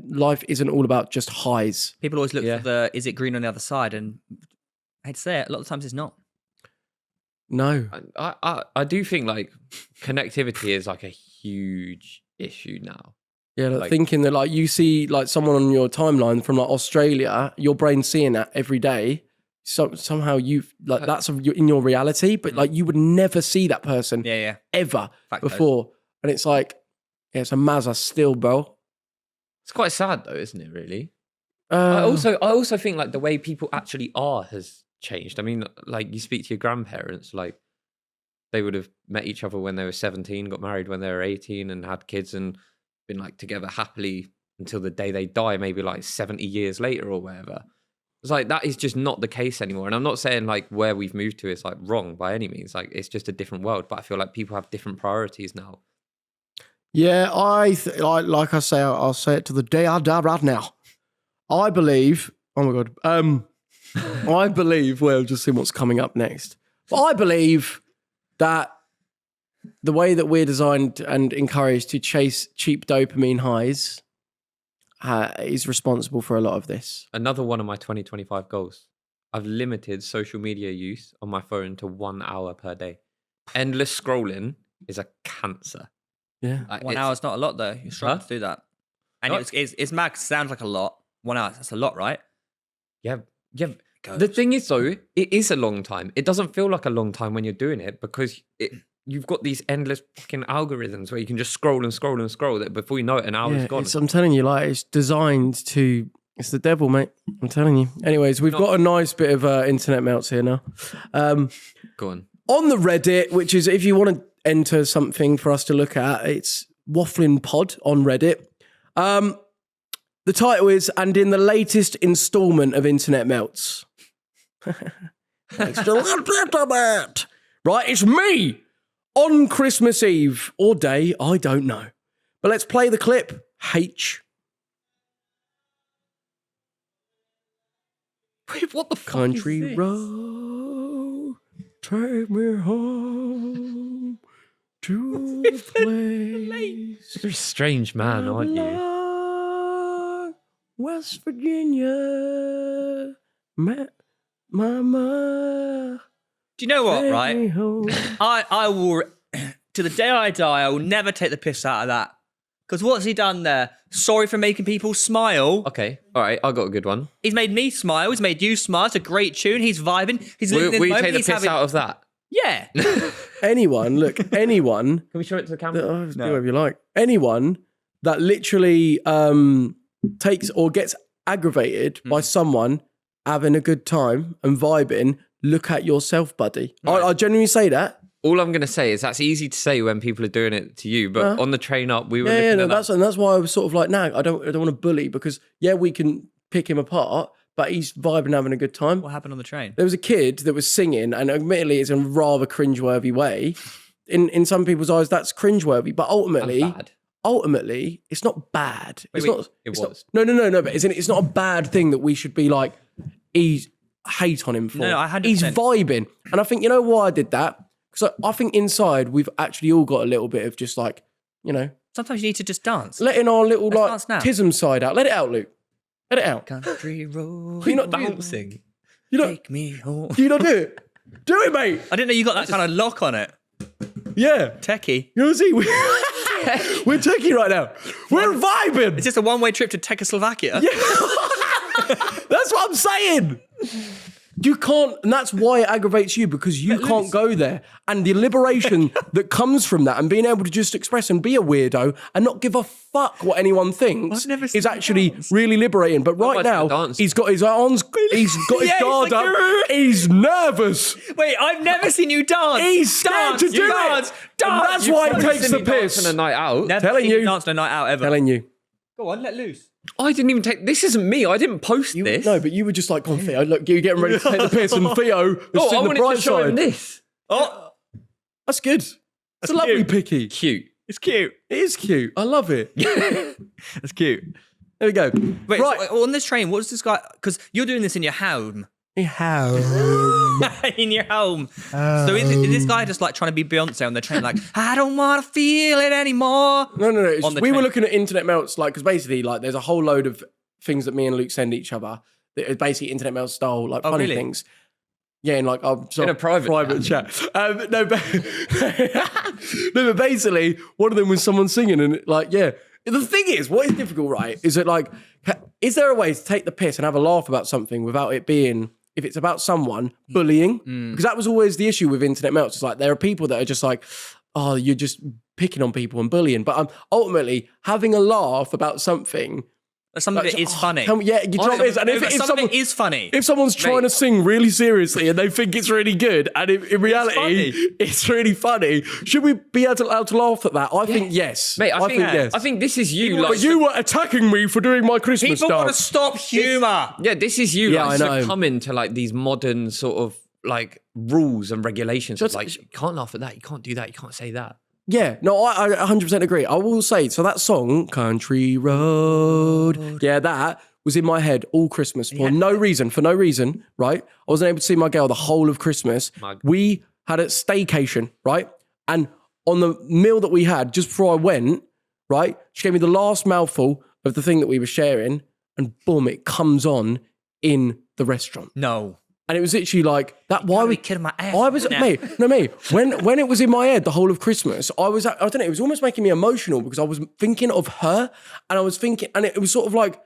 life isn't all about just highs. People always look for the, is it green on the other side? And I'd say it, a lot of times it's not. No. I do think like connectivity is like a huge issue now. Yeah, like thinking that like you see like someone on your timeline from like Australia, your brain's seeing that every day. So somehow you've like that's in your reality, but like you would never see that person ever before. And it's like, yeah, it's a mazza still, bro. It's quite sad though, isn't it, really? I also think like the way people actually are has changed. I mean, like you speak to your grandparents, like they would have met each other when they were 17, got married when they were 18 and had kids and been like together happily until the day they die, maybe like 70 years later or whatever. It's like that is just not the case anymore. And I'm not saying like where we've moved to is like wrong by any means. Like it's just a different world, but I feel like people have different priorities now. Yeah, like I say, I'll say it to the day I die right now. I believe, oh my God, I believe, well, just see what's coming up next. But I believe that the way that we're designed and encouraged to chase cheap dopamine highs is responsible for a lot of this. Another one of my 2025 goals. I've limited social media use on my phone to 1 hour per day. Endless scrolling is a cancer. Yeah. 1 hour is not a lot though. You're struggling to do that. And it's mad 'cause it sounds like a lot. 1 hour, that's a lot, right? Yeah. The thing is though, it is a long time. It doesn't feel like a long time when you're doing it because you've got these endless fucking algorithms where you can just scroll and scroll and scroll that before you know it, an hour's gone. I'm telling you, like it's designed to, it's the devil, mate. I'm telling you. Anyways, we've got a nice bit of internet melts here now. Go on. On the Reddit, which is, if you want to enter something for us to look at, it's Wafflin Pod on Reddit. The title is, and in the latest installment of Internet Melts. Thanks to that. Right, it's me on Christmas Eve or day, I don't know. But let's play the clip. H. Wait, what the fuck Country is this? road, take me home to the place. You're a strange man, aren't you? West Virginia, mama. Do you know what, right? I will, to the day I die, I will never take the piss out of that. Because what's he done there? Sorry for making people smile. Okay, all right, I got a good one. He's made me smile. He's made you smile. It's a great tune. He's vibing. He's living in the Will you moment. take the He's piss having... out of that? Yeah. Anyone. Can we show it to the camera? Do whatever you like. Anyone that literally takes or gets aggravated by someone having a good time and vibing, look at yourself, buddy. Right. I genuinely say that. All I'm going to say is that's easy to say when people are doing it to you, but on the train up, we were looking at that. That's why I was sort of like, nah, I don't want to bully because we can pick him apart, but he's vibing, having a good time. What happened on the train? There was a kid that was singing, and admittedly, it's in a rather cringeworthy way. In some people's eyes, that's cringeworthy, but ultimately, it's not bad. Wait, It was. No, but it's not a bad thing that we should be like, hate on him for. No, 100%. He's vibing. And I think, you know why I did that? Because I think inside, we've actually all got a little bit of just like, Sometimes you need to just dance. letting our little Let's dance now. tism side out. Let it out, Luke. Let it out. Country road. You're not bouncing. You know, Take me home. do you not do it? Do it, mate. I didn't know you got that kind of lock on it. Yeah. Techie. You know what I'm saying? We're techie right now. We're vibing. It's just a one-way trip to Czechoslovakia. That's what I'm saying. You can't, and that's why it aggravates you because you can't go there. And the liberation that comes from that and being able to just express and be a weirdo and not give a fuck what anyone thinks I've never seen is you actually dance. really liberating. But right much now, for dance. he's got his arms, he's got his Yeah, he's guard like, up, he's nervous. Wait, I've never seen you dance. He's scared to do dance, it. Dance. And that's why he takes the piss. On a night out. Never telling seen you. dance on a night out ever. Telling you. Go on, let loose. I didn't even take. This isn't me. I didn't post this. No, but you were just like, come on, Theo, look, you're getting ready to take the piss, and Theo was I sitting the wanted bright to show him side. this. Oh, That's good. It's a lovely cute. picky. Cute. it's cute. It is cute. I love it. It's cute. There we go. Wait, right. so on this train, what's this guy? Because you're doing this in your home. How? In your home. So is this guy just like trying to be Beyonce on the train? Like, I don't want to feel it anymore. No. It's On the we were train. looking at internet melts, like, because basically, like, there's a whole load of things that me and Luke send each other that are basically internet melt style, like, funny really? things. Yeah, in like In a private chat. No, but no, but basically, one of them was someone singing, and like, yeah. The thing is, what is difficult, right? Is it like, is there a way to take the piss and have a laugh about something without it being, if it's about someone, bullying? Because that was always the issue with internet melts. It's like there are people that are just like, oh, you're just picking on people and bullying. But ultimately, having a laugh about something. Some of it is funny. You know what it is? And if Some of it is funny. if someone's trying to sing really seriously and they think it's really good, and in reality it's really funny, should we be allowed to laugh at that? I think yes. Mate, I think yes. I think this is you. But you were attacking me for doing my Christmas People want to dance. stop humour. Yeah, this is you. Yeah, like, I know. succumbing to like these modern sort of like rules and regulations. Just- Like you can't laugh at that. You can't do that. You can't say that. Yeah, no, I 100% agree. I will say, so that song, Country Road, yeah, that was in my head all Christmas for no reason, right? I wasn't able to see my girl the whole of Christmas. We had a staycation, right? And on the meal that we had, just before I went, right, she gave me the last mouthful of the thing that we were sharing, and boom, it comes on in the restaurant. No. And it was literally like that. Why we kidding my ass? I was mate. When it was in my head the whole of Christmas, I don't know. It was almost making me emotional because I was thinking of her, and I was thinking, and it was sort of like,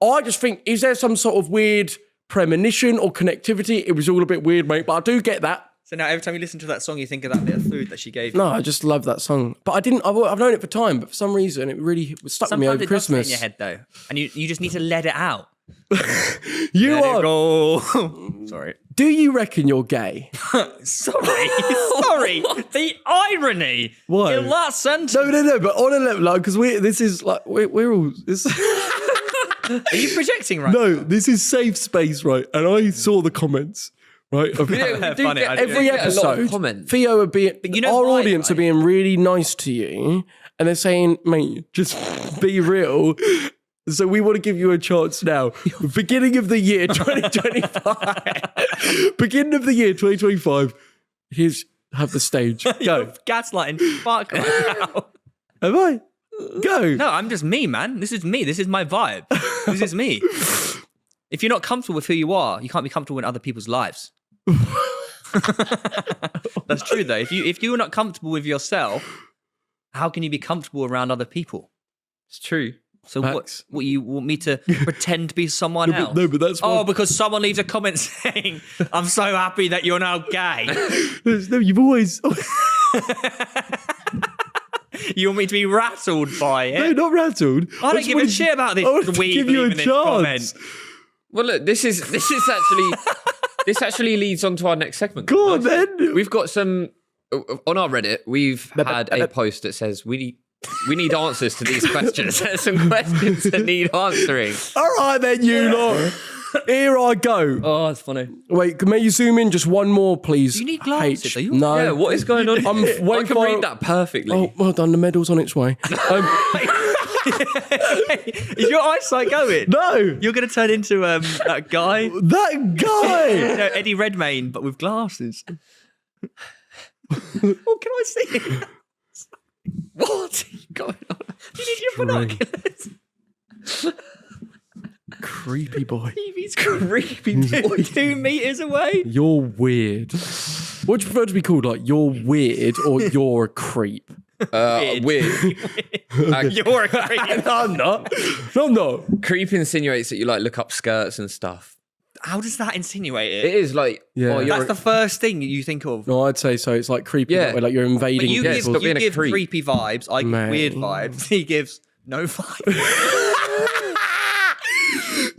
I just think, is there some sort of weird premonition or connectivity? It was all a bit weird, mate. But I do get that. So now every time you listen to that song, you think of that bit of food that she gave you. No, I just love that song. But I didn't. I've known it for time, but for some reason, it really stuck with me over Sometimes it does stay Christmas. in your head though, and you just need to let it out. You Let are. it go. Sorry. Do you reckon you're gay? Sorry. Sorry. The irony Why? in that sentence. No. But on a level, like, because this is like we're all. This, Are you projecting right no, this is safe space, right? And I saw the comments, right? Of Funny, I do. every get a lot of episode, comments. Theo are being, you know our why, audience are right? being really nice to you, and they're saying, "Mate, just be real." So we want to give you a chance now. Beginning of the year 2025. Beginning of the year 2025. Have the stage. Go. Gaslighting fuck right now. Am I? Go. No, I'm just me, man. This is me. This is my vibe. This is me. If you're not comfortable with who you are, you can't be comfortable in other people's lives. That's true, though. If you're not comfortable with yourself, how can you be comfortable around other people? It's true. So Facts. what you want me to pretend to be someone else? No, but that's oh, because someone leaves a comment saying, "I'm so happy that you're now gay." No, you've always. You want me to be rattled by it? No, not rattled. I don't give a shit about this. I want to dweeb give you a leaving this chance. comment. Well, look, this is actually this actually leads on to our next segment. Go on, then. We've got some on our Reddit. We've had a post that says we need answers to these questions. There's some questions that need answering. All right, then, you lot. Here I go. Oh, it's funny. Wait, may you zoom in just one more, please? Do you need glasses? H. Are you- No. Yeah, what is going on? I'm I waiting can for- read that perfectly. Oh, well done. The medal's on its way. Is your eyesight going? No. You're going to turn into that guy, That guy. Eddie Redmayne, but with glasses. Oh, can I see it? What is going on? You need your binoculars. Creepy boy. He's creepy. 2 meters away. You're weird. What do you prefer to be called? Like, you're weird or you're a creep? Weird. You're a creep. No, I'm not. No, I'm not. Creep insinuates that you like look up skirts and stuff. How does that insinuate It it? is like, Yeah. oh, you're That's the first thing you think of. No, I'd say so. It's like creepy. Yeah. That way, like you're invading But you Yeah, give, it's got people's... being you a give creep. creepy vibes. I give Mate. weird vibes. He gives no vibes.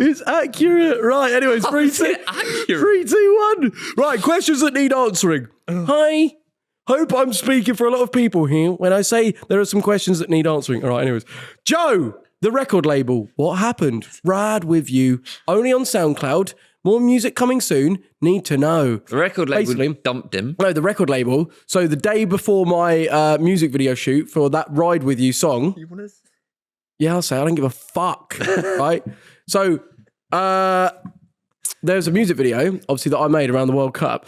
It's accurate. Right, anyways, How is it accurate? 3, 2, 1. Right, questions that need answering. Hi. Hope I'm speaking for a lot of people here when I say there are some questions that need answering. All right, anyways. Joe, the record label. What happened? Rad with you. Only on SoundCloud. More music coming soon. Need to know. The record label Basically- dumped him. No, the record label. So the day before my music video shoot for that Ride With You song. You want to? Yeah, I'll say I don't give a fuck. Right? So there's a music video, obviously, that I made around the World Cup.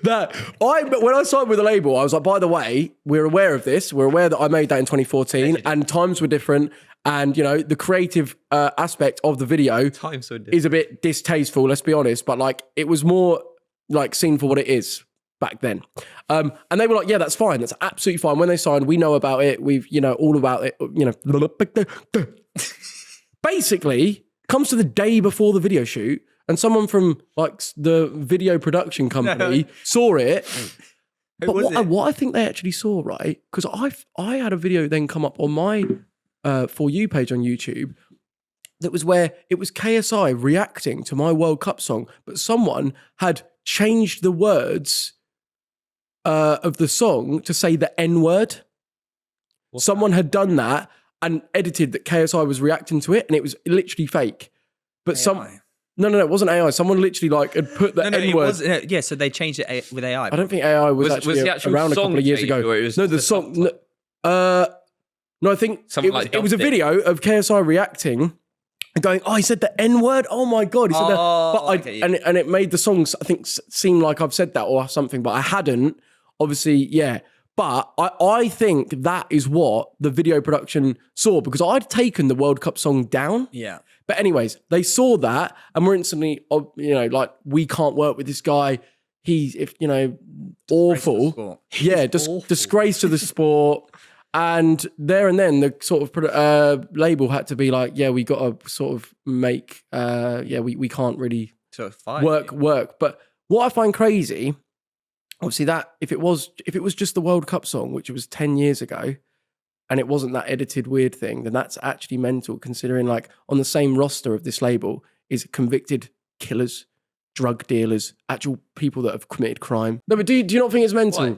When I signed with the label, I was like, by the way, we're aware of this. We're aware that I made that in 2014 and times were different. And, you know, the creative aspect of the video Time's so different. is a bit distasteful, let's be honest. But like, it was more like seen for what it is back then. And they were like, yeah, that's fine. That's absolutely fine. When they signed, we know about it. We've, you know, all about it, you know. Basically, comes to the day before the video shoot and someone from like the video production company saw it. But what I think they actually saw, right? Because I had a video then come up on my For You page on YouTube that was where it was KSI reacting to my World Cup song, but someone had changed the words of the song to say the N word. Someone had done that and edited that KSI was reacting to it, and it was literally fake. But no, it wasn't AI. Someone literally like had put the N word. Yeah, so they changed it with AI. I don't think AI was actually the actual around a song couple of years changed, ago. or it was No, the the song. subtitle? No, I think Someone it was a dubbed it. video of KSI reacting and going, "Oh, he said the N word. Oh my god, he said that." But okay, yeah. and it made the songs I think seem like I've said that or something, but I hadn't. Obviously, yeah. But I think that is what the video production saw because I'd taken the World Cup song down. Yeah. But anyways, they saw that and were instantly, you know, like, we can't work with this guy. He's, you know, awful. Yeah, disgrace to the sport. And there and then, the sort of label had to be like, yeah, we got to sort of make, we can't really work. But what I find crazy, obviously, that if it was just the World Cup song, which it was 10 years ago, and it wasn't that edited weird thing, then that's actually mental, considering like on the same roster of this label is convicted killers, drug dealers, actual people that have committed crime. No, but do you not think it's mental? Why?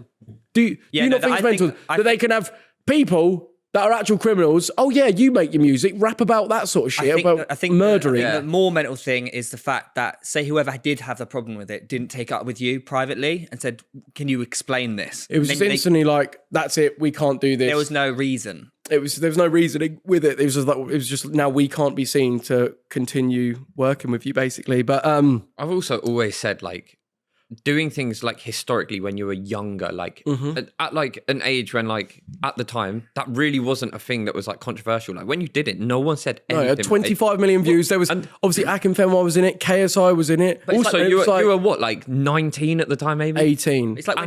Do you not think it's mental that they can have people that are actual criminals? Oh yeah, you make your music, rap about that sort of shit, I think murdering. The more mental thing is the fact that, say, whoever did have the problem with it didn't take it up with you privately and said, "Can you explain this?" It was just instantly like, "That's it, we can't do this." There was no reason. There was no reasoning with it. It was just now we can't be seen to continue working with you, basically. But I've also always said like doing things like historically when you were younger, like at like an age when like at the time that really wasn't a thing that was like controversial. Like when you did it, no one said anything. no, it had 25 million views. There was obviously Akinfenwa was in it, KSI was in it. Also, you were what, like 19 at the time, maybe 18. It's like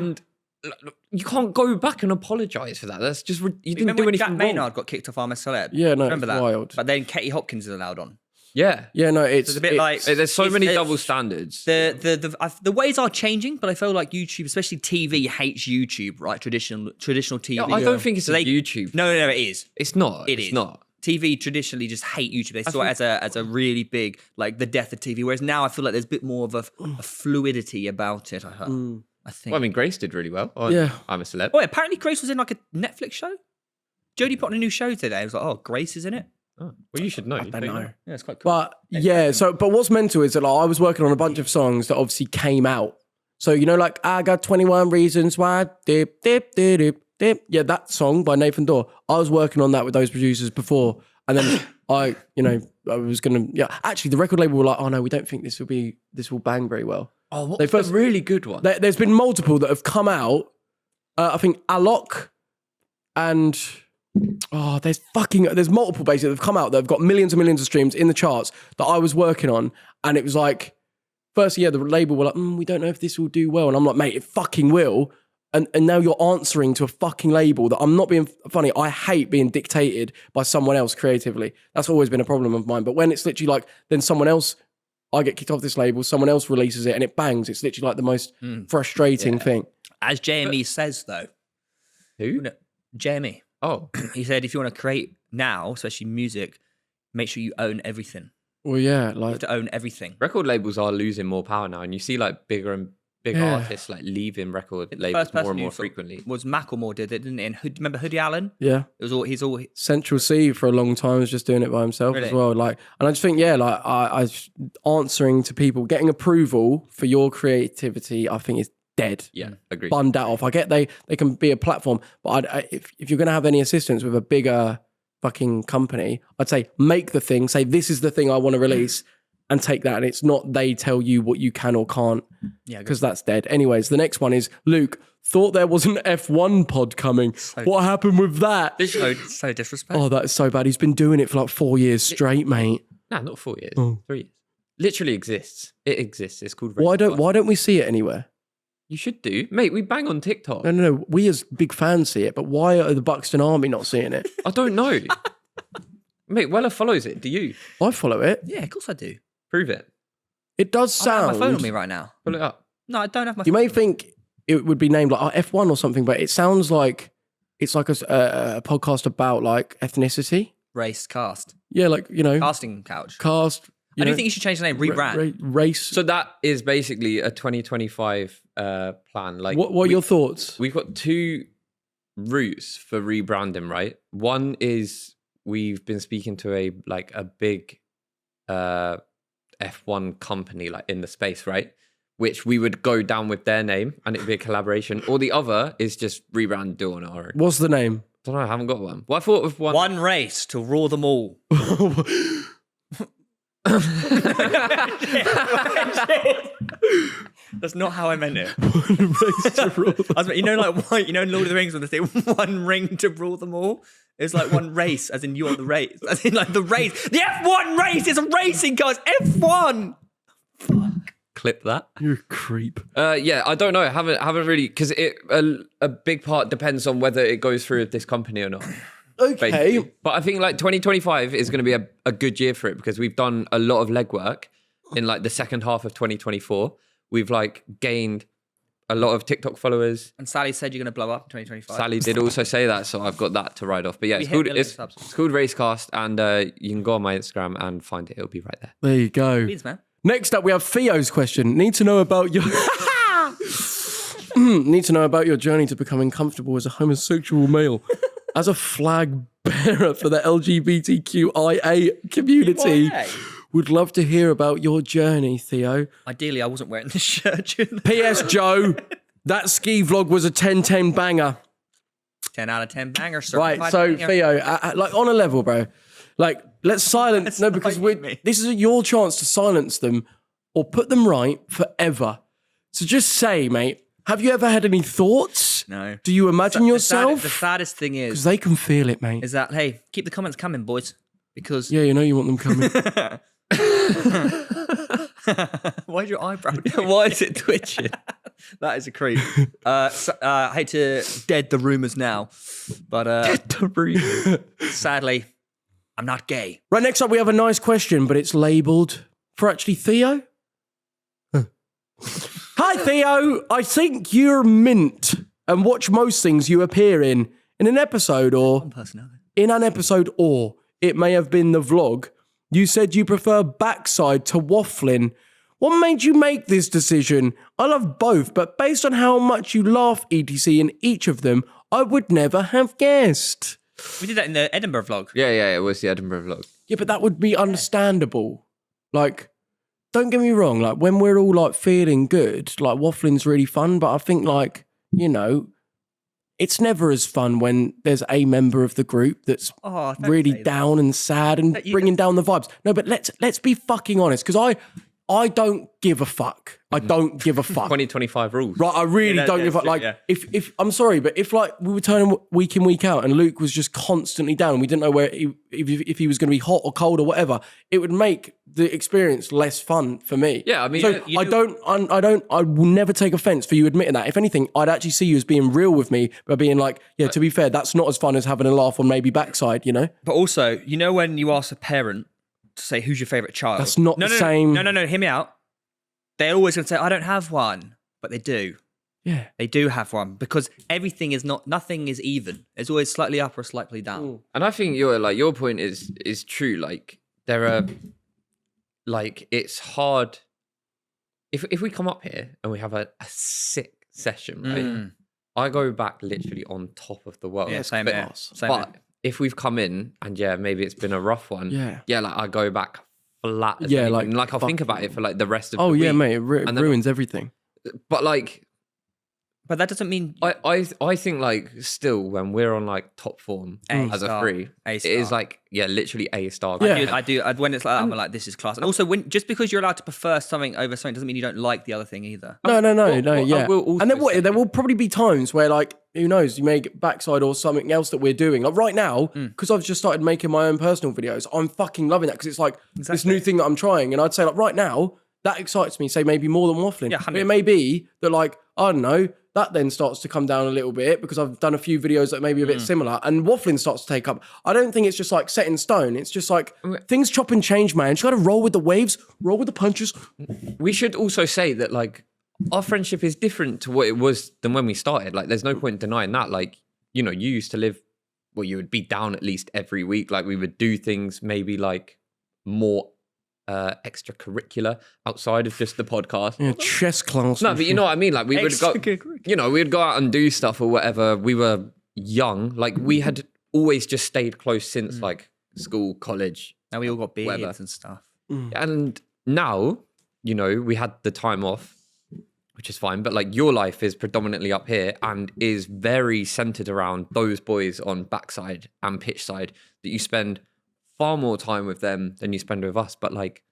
you can't go back and apologize for that. That's just you didn't Remember do when anything Jack wrong. Maynard got kicked off I'm a Celeb? Yeah, no, Remember it's that? wild. But then Katie Hopkins is allowed on. Yeah, Yeah, no, it's a bit like there's so many it's- double standards. The ways are changing, but I feel like YouTube, especially TV, hates YouTube, right? Traditional TV. I don't think it's YouTube. No, it is. It's not. It it's is. not. TV traditionally just hate YouTube. They saw it as a really big, like, the death of TV. Whereas now I feel like there's a bit more of a fluidity about it. I think. Well, I mean, Grace did really well. Yeah. I'm a celeb. Oh, apparently Grace was in like a Netflix show. Jodie put on a new show today. I was like, oh, Grace is in it. Oh, well, you should know. I don't know. Yeah, it's quite cool. But yeah, but what's mental is that like, I was working on a bunch of songs that obviously came out. So like I got 21 reasons why dip dip dip dip dip. Yeah, that song by Nathan Dorr. I was working on that with those producers before, and then I was gonna Actually, the record label were like, oh no, we don't think this will bang very well. Oh, what? They first a really good one. There's been multiple that have come out. I think Alok and. There's multiple basically that have come out that have got millions and millions of streams in the charts that I was working on, and it was like, first, the label were like, we don't know if this will do well, and I'm like, mate, it fucking will, and now you're answering to a fucking label that I'm not being funny. I hate being dictated by someone else creatively. That's always been a problem of mine. But when it's literally like, then someone else, I get kicked off this label, someone else releases it, and it bangs. It's literally like the most frustrating thing. As JME says, though. Who? JME. Oh, He said, if you want to create now, especially music, make sure you own everything. Well, yeah, You like have to own everything. record labels are losing more power now, and you see like bigger and bigger artists like leaving record labels more and more frequently. Was Macklemore did it, didn't it? And remember Hoodie Allen? yeah. It was all he's all Central C for a long time was just doing it by himself as Really? well. Like, and I just think, like I answering to people, getting approval for your creativity, I think is dead. Yeah, agreed. Bun that off. I get they can be a platform, but if you're going to have any assistance with a bigger fucking company, I'd say make the thing, say this is the thing I want to release, and take that. And it's not they tell you what you can or can't, because that's dead. Anyways, the next one is Luke. Thought there was an F1 pod coming. What happened with that? so disrespectful. Oh, that is so bad. He's been doing it for like 4 years straight, mate. Nah, not 4 years. 3 years. Literally exists. It exists. It's called. Why don't we see it anywhere? You should do, mate. We bang on TikTok. No. We as big fans see it, but why are the Buxton Army not seeing it? I don't know, mate. Weller follows it. Do you? I follow it. Yeah, of course I do. Prove it. It does I don't sound. have my phone on me right now. Pull it up. No, I don't have my You phone. may think it would be named like F1 or something, but it sounds like it's like a podcast about like ethnicity. Race cast. Yeah, like Casting couch. cast. I do think you should change the name, rebrand. Race. So that is basically a 2025 plan. Like, What are your thoughts? We've got 2 routes for rebranding, right? One is we've been speaking to a big F1 company like in the space, right? Which we would go down with their name and it'd be a collaboration. Or the other is just rebrand, do on our own. What's the name? I don't know, I haven't got one. Well, I thought of one. One race to rule them all. That's not how I meant it. In Lord of the Rings when they say one ring to rule them all. It's like one race, as in you're the race. As in like the race. The F1 race is a racing car. It's F1. Clip that. You're a creep. Yeah, I don't know. I haven't really, because a big part depends on whether it goes through with this company or not. Okay. Basically. But I think like 2025 is going to be a good year for it because we've done a lot of legwork in like the second half of 2024. We've like gained a lot of TikTok followers. And Sally said you're going to blow up in 2025. Sally did also say that, so I've got that to ride off. But yeah, it's called Racecast, and you can go on my Instagram and find it. It'll be right there. There you go. Please, man. Next up, we have Theo's question. Need to know about your need to know about your journey to becoming comfortable as a homosexual male, as a flag bearer for the LGBTQIA community. Would love to hear about your journey, Theo. Ideally, I wasn't wearing this shirt. P.S. Joe, that ski vlog was a 10-10 banger. 10 out of 10 banger. Right, so Theo, like on a level, bro. Like, let's silence. No, because this is your chance to silence them or put them right forever. So just say, mate, have you ever had any thoughts? No. Do you imagine yourself? The saddest thing Because is they can feel it, mate. that, hey, keep the comments coming, boys. Because Yeah, you know you want them coming. why's your eyebrow? Why is it twitching? That is a creep. I hate to dead the rumors now, but sadly, I'm not gay. Right, next up we have a nice question, but it's labelled for actually Theo. Hi Theo, I think you're mint and watch most things you appear in an episode or in an episode or it may have been the vlog. You said you prefer backside to waffling. What made you make this decision? I love both, but based on how much you laugh etc in each of them, I would never have guessed. We did that in the Edinburgh vlog. Yeah, it was the Edinburgh vlog. Yeah, but that would be understandable. Like, don't get me wrong, like when we're all like feeling good, like waffling's really fun, but I think like, you know, it's never as fun when there's a member of the group that's really down and sad and bringing down the vibes. No, but let's be fucking honest, because I don't give a fuck. I don't give a fuck. 2025 rules. Right, I really don't give a fuck. Like, if I'm sorry, but if like we were turning week in, week out and Luke was just constantly down and we didn't know where if he was going to be hot or cold or whatever, it would make the experience less fun for me. Yeah, I mean, so I will never take offense for you admitting that. If anything, I'd actually see you as being real with me by being like, yeah, to be fair, that's not as fun as having a laugh on maybe backside, you know? But also, you know, when you ask a parent to say, who's your favourite child? That's not the same. No, hear me out. They're always going to say, I don't have one. But they do. Yeah. They do have one because nothing is even. It's always slightly up or slightly down. And I think your point is true. Like, there are, like, it's hard. If we come up here and we have a sick session, right? I go back literally on top of the world. Yeah, same here. But if we've come in and maybe it's been a rough one. Yeah, like I go back flat. As anything. like I'll think about it for like the rest of the week. Oh yeah, mate, it ruins everything. But like, but that doesn't mean I think like still when we're on like top form as a free, it is like literally A star. Yeah. I do. When it's like that, I'm like, this is class. And also, just because you're allowed to prefer something over something doesn't mean you don't like the other thing either. No. Yeah. And then say, there will probably be times where like, who knows, you may get backside or something else that we're doing. Like right now, because I've just started making my own personal videos, I'm fucking loving that because it's like this new thing that I'm trying. And I'd say like right now, that excites me, say maybe more than waffling. Yeah, but it may be that like, I don't know, that then starts to come down a little bit because I've done a few videos that may be a bit similar and waffling starts to take up. I don't think it's just like set in stone. It's just like things chop and change, man. You just got to roll with the waves, roll with the punches. We should also say that like our friendship is different to what it was than when we started. Like there's no point denying that. Like, you know, you used to live, well, you would be down at least every week. Like we would do things maybe like more extracurricular outside of just the podcast. Yeah, chess class. No, but you know what I mean? Like we would go, you know, we'd go out and do stuff or whatever. We were young. Like we had always just stayed close since like school, college. Now we all got beards and stuff. And now, you know, we had the time off, which is fine. But like your life is predominantly up here and is very centered around those boys on backside and pitch side that you spend far more time with them than you spend with us. But like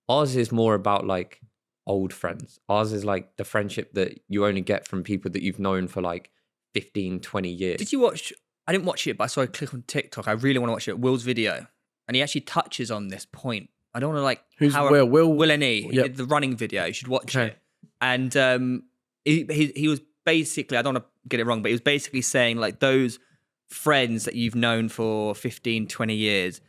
ours is more about like old friends. Ours is like the friendship that you only get from people that you've known for like 15, 20 years. Did you watch, I didn't watch it, but I saw a clip on TikTok. I really want to watch it. Will's video. And he actually touches on this point. I don't want to like... Who's Will? Will and E. He did the running video. You should watch it. And he was basically, I don't want to get it wrong, but he was basically saying like those friends that you've known for 15, 20 years,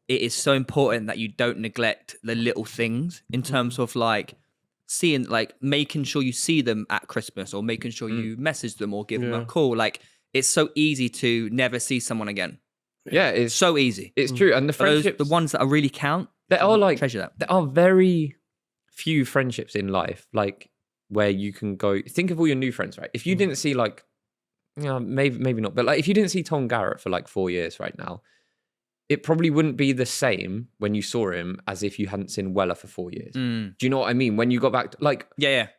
it is so important that you don't neglect the little things in terms of like seeing, like making sure you see them at Christmas or making sure you message them or give them a call. Like it's so easy to never see someone again. Yeah, it's so easy. It's true. And the friendships, the ones that are really count, there are like, treasure that. There are very few friendships in life, like where you can go, think of all your new friends, right? If you didn't see like, you know, maybe not, but like if you didn't see Tom Garrett for like 4 years right now, it probably wouldn't be the same when you saw him as if you hadn't seen Weller for 4 years. Do you know what I mean? When you got back to, like,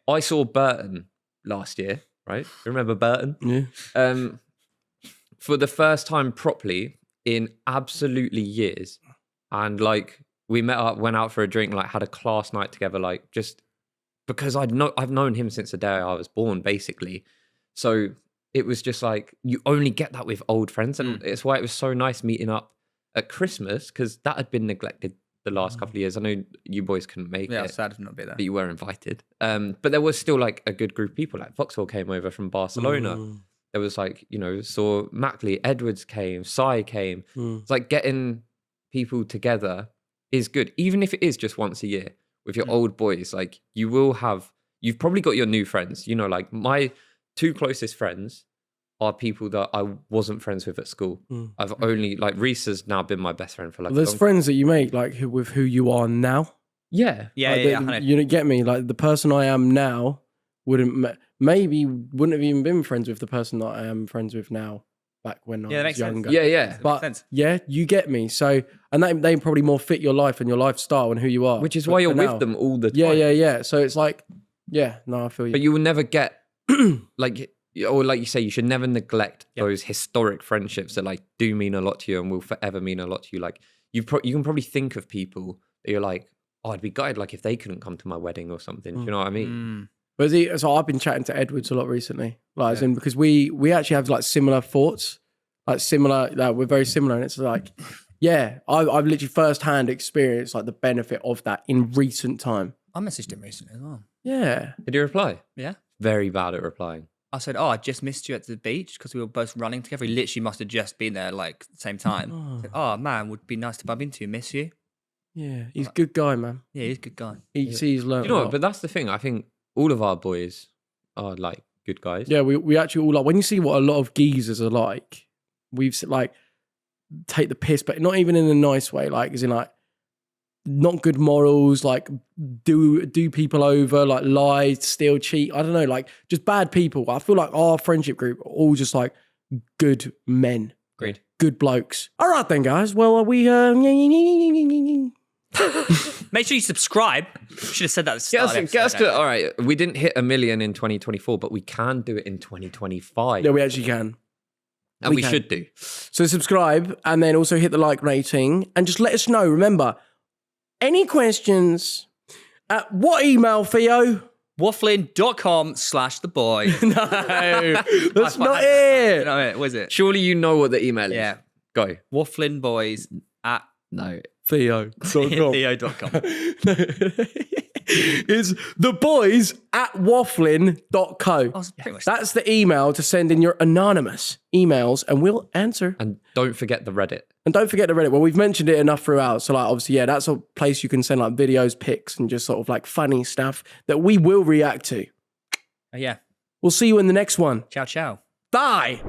I saw Burton last year, right? Remember Burton? Yeah. For the first time properly in absolutely years. And like we met up, went out for a drink, like had a class night together, like just because I've known him since the day I was born, basically. So it was just like, you only get that with old friends. And it's why it was so nice meeting up at Christmas, because that had been neglected the last couple of years. I know you boys couldn't make Yeah, it, sad to not be there. but you were invited. But there was still like a good group of people. Like Foxhole came over from Barcelona. There was like, saw Mackley, Edwards came, Sai came. It's like getting people together is good, even if it is just once a year with your old boys. Like you've probably got your new friends. Like my 2 closest friends are people that I wasn't friends with at school. I've only, like, Reese has now been my best friend for like. There's friends that you make like with who you are now. Yeah, Like, you don't get me. Like the person I am now wouldn't have even been friends with the person that I am friends with now. Back when I was younger. Sense. Yeah. But yeah, you get me. So, and they probably more fit your life and your lifestyle and who you are. Which is why you're with them all the time. Yeah. So it's like, I feel you. But you will never get or like you say, you should never neglect those historic friendships that like do mean a lot to you and will forever mean a lot to you. Like you can probably think of people that you're like, oh, I'd be gutted like if they couldn't come to my wedding or something. Do you know what I mean? But so I've been chatting to Edwards a lot recently, like, as in, because we actually have like similar thoughts, like we're very similar, and it's like, I've literally firsthand experienced like the benefit of that in recent time. I messaged him recently as well. Yeah. Did you reply? Yeah. Very bad at replying. I said, I just missed you at the beach because we were both running together. He literally must have just been there like the same time. I said, man, would be nice to bump into you. Miss you. Yeah, he's a good guy, man. Yeah, he's a good guy. He's learned. You know what? But that's the thing. I think all of our boys are like good guys. Yeah, we actually all like, when you see what a lot of geezers are like, we've like take the piss, but not even in a nice way, like as in like not good morals, like do people over, like lie, steal, cheat. I don't know, like just bad people. I feel like our friendship group are all just like good men. Agreed. Good blokes. All right then, guys. Well, are we? Make sure you subscribe. Should have said that at the start of the Get us episode, to, all right, we didn't hit 1 million in 2024, but we can do it in 2025. Yeah, we actually can. And we can. should do. So subscribe and then also hit the like rating and just let us know. Remember, any questions at what email, Theo? Wafflin.com/theboy. No, that's not it. No, was it? Surely you know what the email is. Yeah. Go. Wafflinboys at No. Theo.com. It's the boys at wafflin.co. Pretty much. That's the email to send in your anonymous emails and we'll answer. And don't forget the Reddit. And don't forget the Reddit. Well, we've mentioned it enough throughout. So like, obviously, yeah, that's a place you can send like videos, pics, and just sort of like funny stuff that we will react to. Yeah. We'll see you in the next one. Ciao, ciao. Bye.